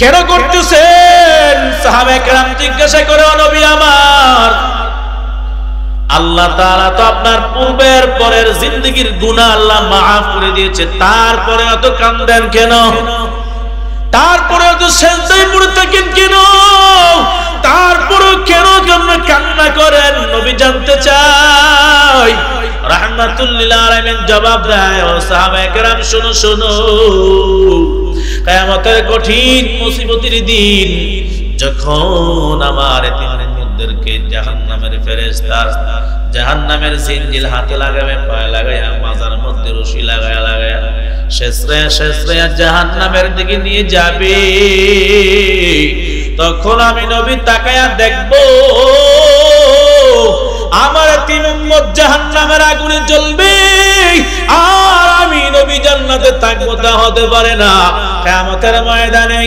কেন করতেছেন? সাহাবায়ে কেরাম জিজ্ঞাসা করে, ও নবী আমার, আল্লাহ তাআলা তো আপনার পূর্বের পরের জিন্দেগীর গুনাহ আল্লাহ মাফ করে দিয়েছে, তারপরে এত কান্দেন কেন? তারপরে এত সেজদায় পড়ে থাকেন কেন? তারপরে কেন আপনি কান্না করেন? নবী জানতে চাই। রাহমাতুল লিল আলামিন জবাব দেয়, ও সাহাবায়ে কেরাম, শুনো শুনো, কিয়ামতের কঠিন মুসিবতের দিন যখন আমার এতিমদেরকে জাহান্নামের ফেরেশতা জাহান্নামের জিনজিল হাতে লাগাবে, পায়ে লাগায়া, মাজার মধ্যে রশি লাগায়া লাগায়া শেষরে জাহান্নামের দিকে নিয়ে যাবে, তখন আমি নবী তাকায়া দেখবো আমার এতিম উম্মত জাহান্নামের আগুনে জ্বলবে, আর আমি নবী জান্নাতে থাকবো। তা হতে পারে না। কিয়ামতের ময়দানে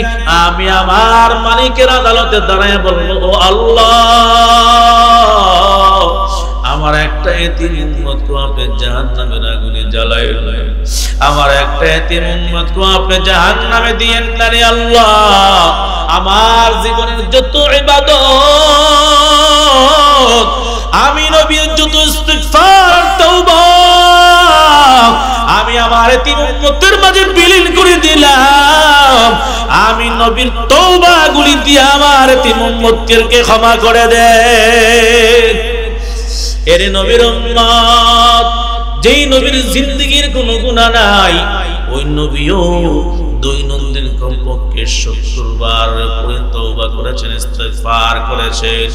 আমি আমার মালিকের আদালতে দাঁড়ায় বলবো, ও আল্লাহ, আমার একটা এতিম উম্মতকে আপনি জাহান্নামের আগুনে জ্বালাইলেন, আমার একটা এতিম উম্মতকে আপনি জাহান্নামে দিয়েন না রে আল্লাহ। আমার জীবনের যত ইবাদত, আমি নবীর যত ইস্তিগফার তওবা, আমি আমার আমার এতিম উম্মতের মাঝে বিলীন করে দিলাম। আমি নবীর তওবাগুলি দিয়ে আমার এতিম উম্মতকে ক্ষমা করে দেন। এর নবীর উম্মত, যেই নবীর জিন্দেগীর কোনো গুনাহ নাই, ওই নবীও দৈনন্দিন কমপক্ষে 70 বার করে তওবা করেছেন, ইস্তিগফার করেছেন।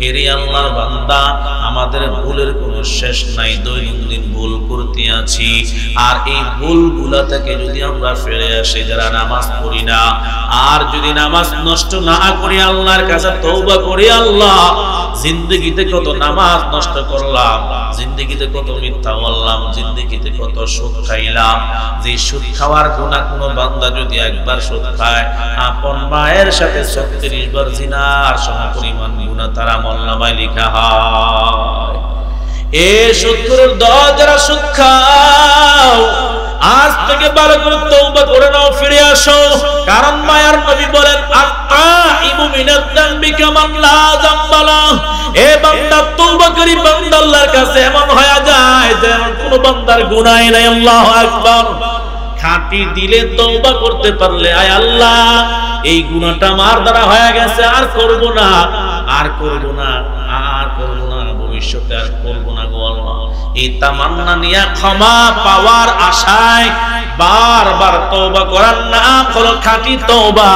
এর আল্লাহর বান্দা, আমাদের ভুলের কোনো শেষ নাই, দৈনন্দিন ভুল করতে আছি। আর এই ভুলগুলা থেকে যদি আমরা ফিরে আসি, যারা নামাজ পড়ি না, আর যদি নামাজ নষ্ট না করি, আল্লাহর কাছে তওবা করি, আল্লাহ জিন্দেগিতে কত নামাজ নষ্ট করলাম, জিন্দেগিতে কত মিথ্যা বললাম, জিন্দেগিতে কত সুদ খাইলাম। যে সুদ খাওয়ার গুনাহ কোনো বান্দা যদি একবার সুদ খায়, আপন মায়ের সাথে 36 বার জিনার সমপরিমাণ গুনাহ তার আমলনামায় লেখা হয়। এই সুদের দল যারা সুদ খাও, আজ থেকে ভালো করে তওবা করে নাও, ফিরে আসো। কারণ মায়ার নবী বলেন, আত-তাইবু মিনাদ যামবি কামান লা যামবা লাহু। এ বান্দা, তওবাকারী বান্দা আল্লাহর কাছে এমন হয়ে যায় যেমন কোনো বান্দার গুনাহই নাই। আল্লাহু আকবার। খাঁটি দিলে তওবা করতে পারলে, আয় আল্লাহ এই গুনাহটা আমার দ্বারা হয়ে গেছে, আর করব না, আর করব না, আর করব না, ভবিষ্যতে আর করব না গো আল্লাহ। এই তামান্না নিয়ে ক্ষমা পাওয়ার আশায় বারবার তওবা করার নাম হলো খাঁটি তওবা।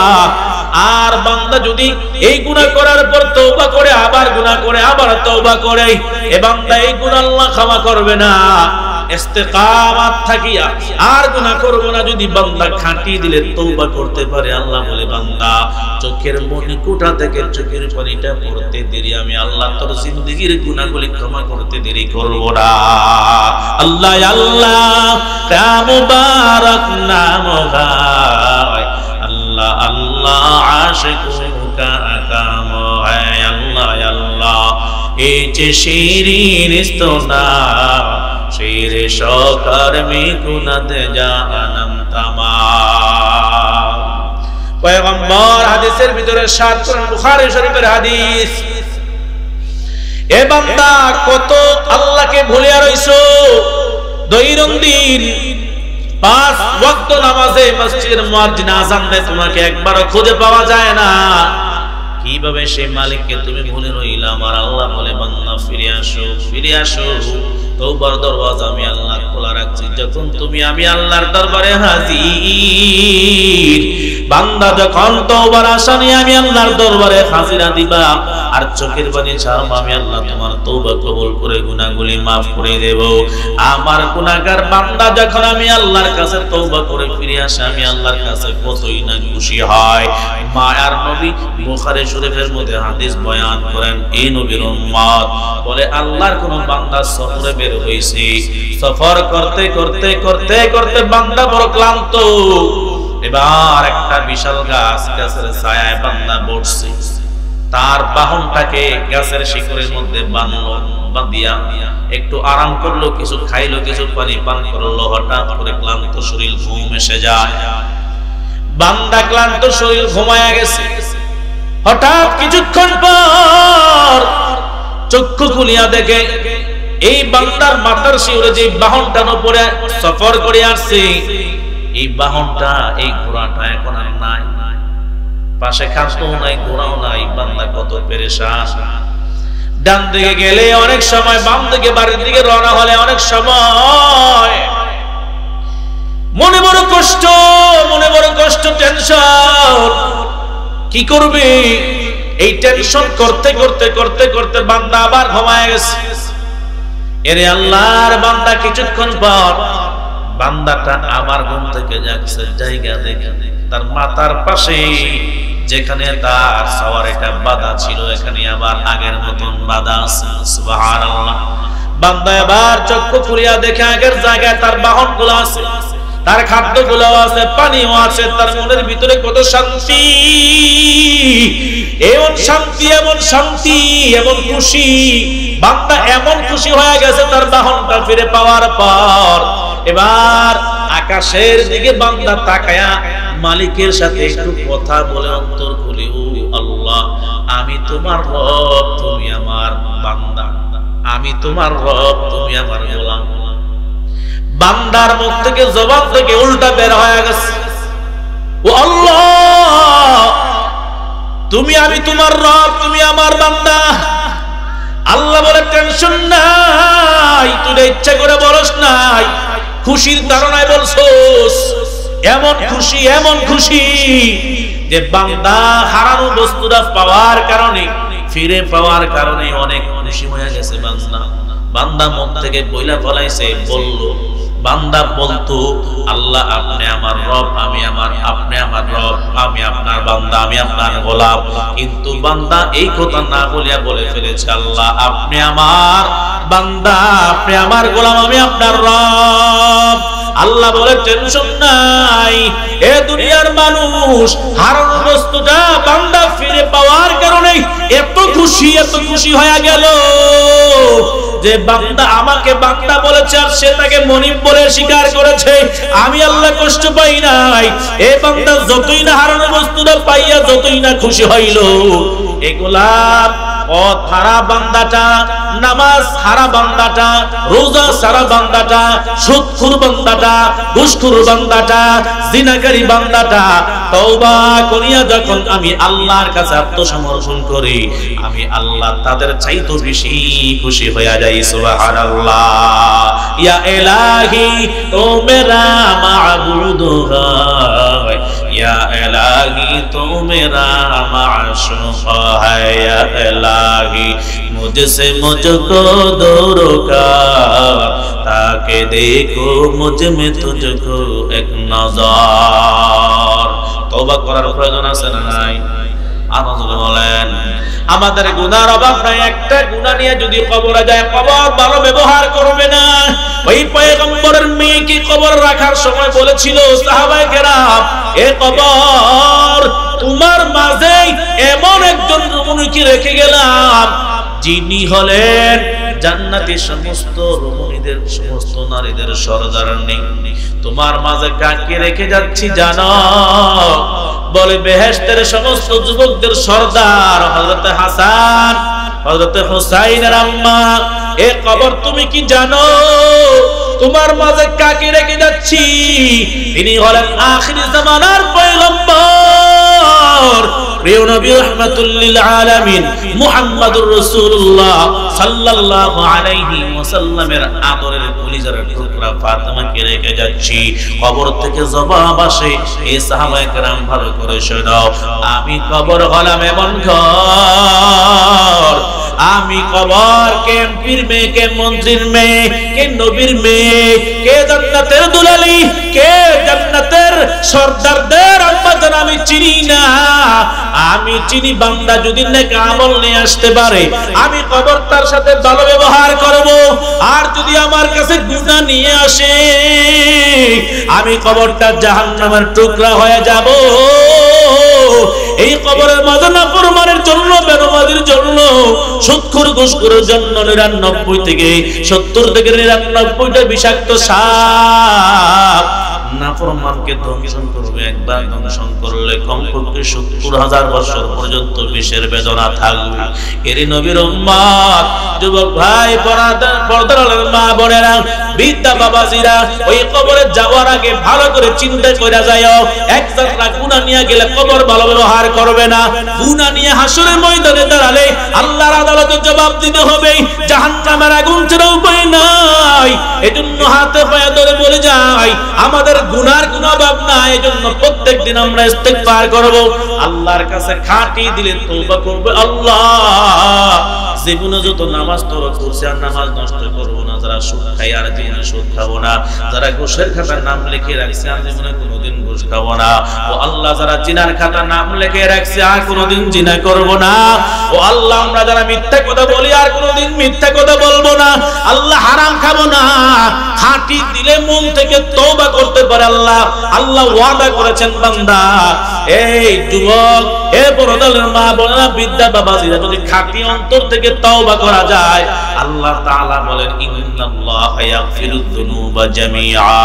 আর বান্দা যদি এই গুনাহ করার পর তওবা করে, আবার গুনাহ করে, আবার তওবা করে, এ বান্দা এই গুনাহ আল্লাহ ক্ষমা করবে না। ইস্তেকামাত থাকিয়া আর গুনাহ করব না যদি বান্দা খাঁটি দিলে তওবা করতে পারে, আল্লাহ বলে, বান্দা চোখের মণিকুটা থেকে চোখের পানিটা পড়তে দেরি, আমি আল্লাহ তোর জিন্দেগীর গুনাহগুলি ক্ষমা করতে দেরি করব না। আল্লাহ আল্লাহ কা মুবারক নাম হয়, আল্লাহ আল্লাহ আশিকুকা কাম হয়। আল্লাহ আল্লাহ এই যে শিরিন ইস্তনা, শিরে শকর মে গুনাহ জাহান্নাম তামাম। পয়গম্বর হাদিসের ভিতরে সাত করেন, বুখারী শরীফের হাদিস। এ বান্দা, কত আল্লাহকে ভুলিয়া রইছো। দৈনন্দিন 5 ওয়াক্ত নামাজে মসজিদের মুয়াজ্জিন আযান দেয়, তোমাকে একবারও খুঁজে পাওয়া যায় না। কিভাবে সেই মালিককে তুমি ভুলে রইলা? আমার আল্লাহ বলে, বান্দা ফিরে আসো, ফিরে আসো। তওবার দরওয়াজা আমি আল্লাহ খোলা রাখছি। যখন তুমি আমি আল্লাহর দরবারে হাজির, বান্দা যখন তওবার আশা নিয়ে আমি আল্লাহর দরবারে হাজিরা দিবা, আর চোখের পানি ছাড়া আমি আল্লাহ তোমার তওবা কবুল করে গুনাহগুলি maaf করে দেব। আমার গুনাহগার বান্দা যখন আমি আল্লাহর কাছে তওবা করে ফিরে আসে, আমি আল্লাহর কাছে কতই না খুশি হয়। মায়ার নবী বুখারী শরীফের মধ্যে হাদিস বয়ান করেন, এই নবীর উম্মত বলে, আল্লাহর কোন বান্দা সফরে বের হইছে, সফর করতে করতে করতে করতে বান্দা বড় ক্লান্ত, এবার একটা বিশাল গাছের ছায়ায় বান্দা বসছে। তার বাহনটাকে গাছের শিকড়ের মধ্যে বাঁধিয়া একটু আরাম করলো, কিছু খাইলো, কিছু পানি পান করলো। হঠাৎ করে ক্লান্ত শরীর ঘুম এসে যায়। বান্দা ক্লান্ত শরীর ঘুমায়া গেছে। হঠাৎ কিছুক্ষণ পর চক্ষু খুলিয়া দেখে এই বান্দার মাথার শিওরে যে বাহনটার উপরে সফর করে আসছে, এই বাহনটা, এই ঘোড়াটা এখন আর নাই। পাশে খাসও নাই, ঘোড়াও নাই। বান্দা কত পেরেশান। ডান দিকে গেলে অনেক সময়, বাম দিকে বাড়ির দিকে রওনা হলে অনেক সময় মনে বড় কষ্ট, মনে বড় কষ্ট, টেনশন। কি করবে? এই টেনশন করতে করতে করতে করতে বান্দা আবার ঘুমায় গেছে। এরে আল্লাহর বান্দা কিছুক্ষণ পর বান্দাটা আবার ঘুম থেকে যাচ্ছে। জায়গা দেখে তার মাথার পাশে যেখানে তার সওয়ারিটা বাঁধা ছিল, এখানে আবার আগের মতন বাঁধা আছে। সুবহানাল্লাহ। বান্দা আবার চক্ষু খুলিয়া দেখে আগের জায়গায় তার বাহনগুলো আছে, তার খাদ্যগুলো আছে, পানিও আছে। তার মনের ভিতরে কত শান্তি, এমন শান্তি, এমন শান্তি, এমন খুশি। বান্দা এমন খুশি হয়ে গেছে তার বাহনটা ফিরে পাওয়ার পর। এবার আকাশের দিকে বান্দা তাকায়া মালিকের সাথে একটু কথা বলে অন্তর খুলে, ও আল্লাহ, আমি তোমার রব, তুমি আমার বান্দা, আমি তোমার রব, তুমি আমার গোলাম। বান্দার মুখ থেকে জবান থেকে উল্টা বের হয়ে গেছে, ও আল্লাহ তুমি, আমি তোমার রব, তুমি আমার বান্দা। আল্লাহ বলে টেনশন নাই, তুই ইচ্ছা করে বলস নাই, খুশির ধারণায় বলছস। এমন খুশি, এমন খুশি যে বান্দা হারানো বস্তুটা পাওয়ার কারণে, ফিরে পাওয়ার কারণে অনেক খুশি হয়ে গেছে বান্দা। বান্দা মুখ থেকে বইলা ফলাইছে, বলল বান্দা বলতো আল্লাহ আপনি আমার রব, আমি আমার, আপনি আমার রব, আমি আপনার বান্দা, আমি আপনার গোলাম। কিন্তু বান্দা এই কথা না বলিয়া বলে ফেলেছে আল্লাহ আপনি আমার বান্দা, আপনি আমার গোলাম, আমি আপনার রব। আল্লাহ বলে টেনশন নাই, এ দুনিয়ার মানুষ হারানো বস্তুটা বান্দা ফিরে পাওয়ার কারণে এত খুশি, এত খুশি হয়ে গেল যে বান্দা আমাকে বান্দা বলেছে আর সে তাকে মনিব বলে স্বীকার করেছে। আমি আল্লাহ কষ্ট পাই নাই। এই বান্দা যতই না হারানো বস্তুটা পাইয়া যতই না খুশি হইল, এগুলা পথ হারা বান্দাটা, নামাজ হারা বান্দাটা, রোজা সারা বান্দাটা, সুদখোর বান্দাটা, ঘুষখোর বান্দাটা, জিনাকারী বান্দাটা তওবা করিয়া যখন আমি আল্লাহর কাছে আত্মসমর্পণ করি, আমি আল্লাহ তাদের চাইতে বেশি খুশি হয়ে যাই। সুবহানাল্লাহ। ইয়া ইলাহি তো মেরা মাবুদ है, या इलाही तो मेरा माशूक है, या इलाही मुझसे मुझको दूर कर, ताकि देखो मुझ में तुझको एक नजर। तौबा করার প্রয়োজন আছে না নাই? আল্লাহ বলেন আমাদের গুনার অভাব নাই, একটা গুনাহ নিয়ে যদি কবরে যায়, কবর ভালো ব্যবহার করবে না। ওই পয়গম্বরের মেয়েকে কবর রাখার সময় বলেছিল সাহাবায়ে কেরাম, এ কবর তোমার মাঝে এমন একজন রমণীকে রেখে গেলাম যিনি হলেন জান্নাতি সমস্ত রমণীদের, সমস্ত নারীদের সরদারনী। তোমার মাঝে কাকে রেখে যাচ্ছি জানো? বলে বেহেশতের সমস্ত যুবকদের সরদার হযরত হাসান, হযরত হুসাইনের আম্মা। এ কবর তুমি কি জানো তোমার মাঝে কাকে রেখে যাচ্ছি? তিনি হলেন আখিরি জামানার পয়গম্বর, প্রিয় নবী রাহমাতুল লিল আলামিন মুহাম্মদুর রাসূলুল্লাহ সাল্লাল্লাহু আলাইহি ওয়াসাল্লামের আদরের কলিজার টুকরা ফাতেমাকে রেখে যাচ্ছি। কবর থেকে জবাব আসে, এই সাহাবায়ে কেরাম ভালো করে শোনো, আমি কবর হলাম এমন ঘর, আমি কবর কে এমপির মেয়ে, কে মন্ত্রীর মেয়ে, কে নবীর মেয়ে, কে জান্নাতের দুলালি, কে জান্নাতের সর্দারদের আম্মা জান আমি চিনি না। আমি চিনি বান্দা যদি নেক আমল নিয়ে আসতে পারে আমি কবর তার সাথে ভালো ব্যবহার করব, আর যদি আমার কাছে গুনাহ নিয়ে আসে আমি কবরটা জাহান্নামের টুকরা হয়ে যাব। এই কবরের মাঝে নাফরমানের জন্য, বেনামাজির জন্য, সুদখোর ঘুষখোরের জন্য 99 থেকে 70 থেকে 99টা বিষাক্ত সাপ নাফরমানকে ধ্বংসন করবে। একবার ধ্বংসন করলে কমপক্ষে 70,000 বছর পর্যন্ত বিষের বেদনা থাকবে। এরই নবীর উম্মত, যুবক ভাই, পর্দার মা বোনেরা, বিদ্যা বাবাজিরা, ওই কবরে যাওয়ার আগে ভালো করে চিন্তা করে যাও। একজনরা গুনাহ নিয়ে গেলে কবর ভালো ব্যবহার করবে না। গুনাহ নিয়ে হাসরের ময়দানে দাঁড়ালে আল্লাহর আদালতে জবাব দিতে হবে, জাহান্নামের আগুন ছাড়া উপায় নাই। এজন্য হাতে পায়ে ধরে বলে যাই, আমাদের গুনার কোনো অভাব নাই। এজন্য প্রত্যেকদিন আমরা ইস্তেগফার করব, আল্লাহর কাছে খাঁটি দিলে তওবা করব। আল্লাহ জীবনে যত নামাজ তওবা করছি আর নামাজ নষ্ট করব না, যারা সুদ খাই আর জীবনে সুদ খাবো না, যারা ঘুষের খাতার নাম লিখে রাখছে আর জীবনে কোনোদিন ঘুষ খাবো না। ও আল্লাহ, যারা জিনার খাতার নাম লিখে রাখছে আর কোনোদিন জিনা করব না। ও আল্লাহ, আমরা যারা মিথ্যা কথা বলি আর কোনোদিন মিথ্যা কথা বলবো না। আল্লাহ, হারাম খাবো না। খাঁটি দিলে মন থেকে তওবা করতে পারে আল্লাহ। আল্লাহ ওয়াদা করেছেন বান্দা, এই যুবক, এ পরদালের মা বোনেরা, বিদ্যা বাবাজিরা, যদি খাঁটি অন্তর থেকে তওবা করা যায়, আল্লাহ তাআলা বলেন ইন্নাল্লাহা ইয়াগফিরুয যুনুবা জামিআ,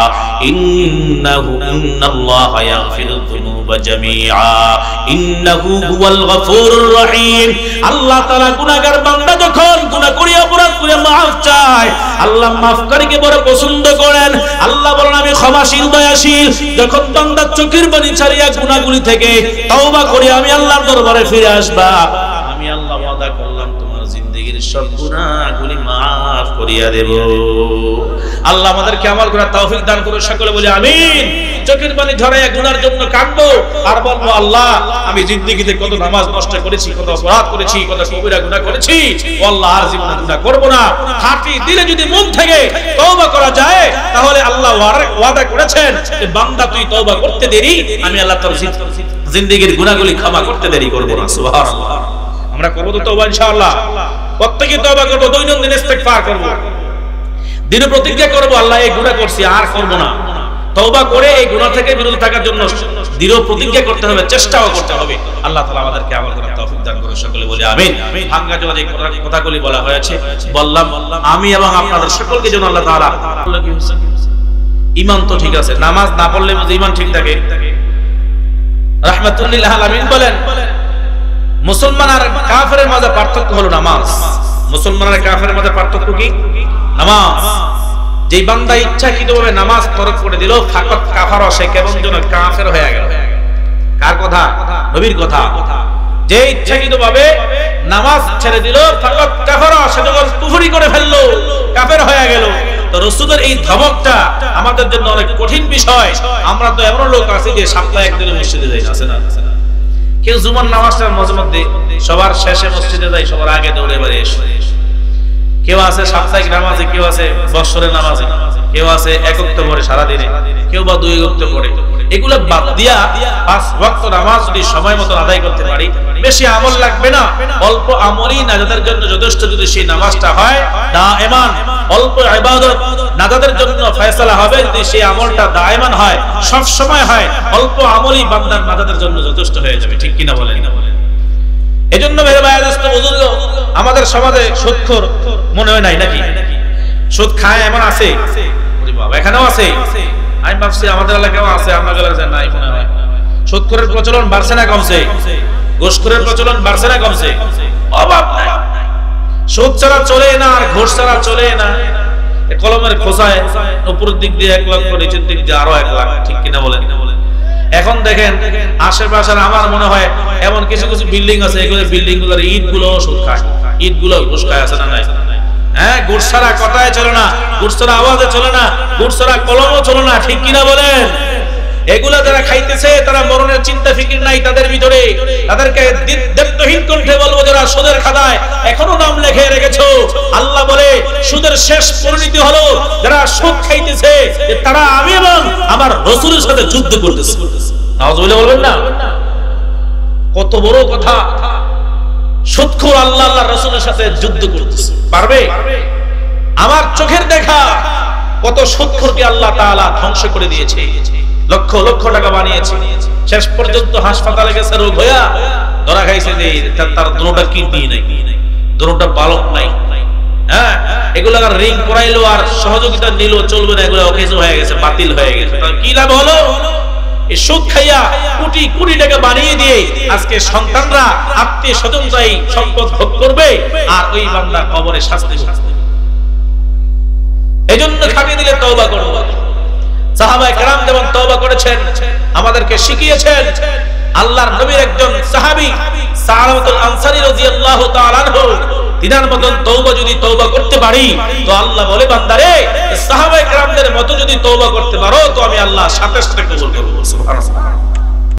ইন্নাল্লাহা ইয়াগফিরুয যুনুবা জামিআ, ইন্নাহু হুয়াল গফুরুর রহিম। আল্লাহ তাআলা গুনাহগার বান্দা যখন গুনাহ করিয়া অপরাধ করে মাফ চায়, আল্লাহ মাফকারীকে বড় পছন্দ করেন। আল্লাহ বলেন আমি ক্ষমাশীল দয়াশীল। যখন বান্দা চোখের পানি ছাড়িয়া গুনাহগুলি থেকে তওবা করে আমি আল্লাহর দরবারে ফিরে আসবা, আমি আল্লাহ ওয়াদা করলাম তোমার জিন্দেগীর সব গুনাহগুলি মাফ করিয়া দেব। আল্লাহ আমাদেরকে আমল করার তৌফিক দান করুন, সকলে বলি আমিন। চোখের পানি ঝরাইয়া গুনার জন্য কাঁদবো আর বলবো আল্লাহ আমি জিন্দেগিতে কত নামাজ নষ্ট করেছি, কত অপরাধ করেছি, কত কবিরা গুনাহ করেছি, ও আল্লাহ আর জীবনে গুনাহ করব না। খাঁটি দিলে যদি মন থেকে তওবা করা যায় তাহলে আল্লাহ ওয়াদা করেছেন যে বান্দা তুই তওবা করতে দেরি, আমি আল্লাহ তোর জিন্দেগীর গুনাহগুলি ক্ষমা করতে দেরি করব না। সুবহানাল্লাহ। আমরা করব তো তওবা ইনশাআল্লাহ, প্রত্যেকই তওবা করব, দৈনন্দিন ইস্তেগফার করব, দৃঢ় প্রতিজ্ঞা করব আল্লাহ এই গুনাহ করছি আর করব না। তওবা করে এই গুনাহ থেকে বিরত থাকার জন্য দৃঢ় প্রতিজ্ঞা করতে হবে, চেষ্টাও করতে হবে। আল্লাহ তাআলা আমাদেরকে আমল করার তৌফিক দান করুন, সকলে বলি আমিন। ভাঙ্গা জোড়া যে কথাগুলি বলা হয়েছে বললাম, আমি এবং আপনাদের সকলকে যেন আল্লাহ তাআলা ঈমান তো ঠিক আছে, নামাজ না পড়লে ঈমান ঠিক থাকে। রাহমাতুল লিল আলামিন বলেন মুসলমান আর কাফেরের মাঝে পার্থক্য হলো নামাজ। মুসলমান আর কাফেরের মাঝে পার্থক্য কি? নামাজ। যে বান্দা ইচ্ছাকৃতভাবে নামাজ তরক করে দিল ফাকাত কাফারা, সে কেমন যেন কাফের হয়ে গেল। কার কথা? নবীর কথা। যে ইচ্ছাকৃতভাবে নামাজ ছেড়ে দিল ফাকাত কাফারা, সে যখন কুফরি করে ফেললো কাফের হয়ে গেল। তো রাসূলের এই ধমকটা আমাদের জন্য অনেক কঠিন বিষয়। আমরা তো এমন লোক আছি যে সপ্তাহে একদিন মসজিদে যাই, আছে না? কেউ জুমার নামাজটা মাঝে মধ্যে সবার শেষে মসজিদে যায়, সবার আগে দৌড়ে বেরিয়ে আসে। কেউ আছে সাপ্তাহিক নামাজে, কেউ আছে বৎসরের নামাজে, কেউ আছে এক ওয়াক্ত পড়ে সারাদিনে, কেউ বা দুই ওয়াক্ত পড়ে। এগুলো বাদ দিয়া 5 ওয়াক্ত নামাজ যদি সময় মতো আদায় করতে পারি, বেশি আমল লাগবে না, অল্প আমলই নাজাতের জন্য যথেষ্ট। যদি সেই নামাজটা হয় দায়মান, অল্প ইবাদত নাজাতের জন্য ফয়সালা হবে। যদি সেই আমলটা দায়মান হয়, সব সময় হয়, অল্প আমলই বান্দার নাজাতের জন্য যথেষ্ট হয়ে যাবে। ঠিক কিনা বলেন? এজন্য মেরে ভাই দোস্ত বুজুর্গ, আমাদের সমাজে সুদখোর মনে হয় নাই নাকি? সুদ খায় এমন আছে, ওরে বাবা এখানেও আছে। আমি ভাবছি আমাদের এলাকায়ও আছে, আমাদের এলাকায় নাই মনে হয়। সুদখোরের প্রচলন বাড়ছে না কমছে? ঘুষখোরের প্রচলন বাড়ছে না কমছে? অভাব নাই। সুদ ছাড়া চলে না, আর ঘুষ ছাড়া চলে না। কলমের খোঁচায় উপরের দিক দিয়ে 1 লক্ষ, নিচের দিক দিয়ে আরো 1 লাখ। ঠিক কিনা বলেন? এখন দেখেন আশেপাশের আমার মনে হয় এমন কিছু কিছু বিল্ডিং আছে, এগুলো বিল্ডিং গুলোর ইট গুলো সুদ খায়, ইট গুলো ঘুষ খায়, আছে না নাই? হ্যাঁ, ঘুষ ছাড়া কথায় চলে না, ঘুষ ছাড়া আওয়াজে চলে না, ঘুষ ছাড়া কলমও চলে না। ঠিক কিনা বলেন? এগুলা যারা খাইতেছে তারা মরণের চিন্তা ফিকির নাই তাদের ভিতরে। তাদেরকে দায়িত্বহীন কণ্ঠে বলবো, যারা সুদের খাতায় এখনো নাম লিখে রেখেছো, আল্লাহ বলে সুদের শেষ পরিণতি হলো যারা সুদ খাইতেছে তারা আমি এবং আমার রাসূলের সাথে যুদ্ধ করতেছে। নাউজুবিল্লাহ বলবেন না? কত বড় কথা! সুদখোর আল্লাহ আল্লাহর রাসূলের সাথে যুদ্ধ করতেছে, পারবে? আমার চোখের দেখা কত সুদখোরকে আল্লাহ তাআলা ধ্বংস করে দিয়েছে, লক্ষ লক্ষ টাকা বানিয়েছে, শেষ পর্যন্ত হাসপাতালে গেছে রোগ হইয়া, ধরা খাইছে যে তার দুটোটা কিডনি নাই, দুটোটা বালক নাই। হ্যাঁ, এগুলো আর রিং করাইলো আর সহযোগিতা নিল চলবে না, এগুলো অকেজো হয়ে গেছে, বাতিল হয়ে গেছে। তাহলে কি লাভ হলো? এই সুদ খাইয়া কোটি কোটি টাকা বানিয়ে দিয়ে আজকে সন্তানরা আত্মীয় স্বজনরাই সম্পদ ভোগ করবে, আর ওই বান্দা কবরে শাস্তি পাবে। এজন্য খাটিয়ে দিলে তওবা করব। সাহাবায়ে কেরাম যেমন তওবা করেছেন, আমাদেরকে শিখিয়েছেন। আল্লাহর নবীর একজন সাহাবী সালামাতুল আনসারী রাদিয়াল্লাহু তাআলা আনহু, তিনার মতন তওবা যদি তওবা করতে পারি তো আল্লাহ বলে বান্দারে সাহাবায়ে কেরামদের মতো যদি তওবা করতে পারো তো আমি আল্লাহ সাথে সাথে কবুল করব। সুবহানাল্লাহ।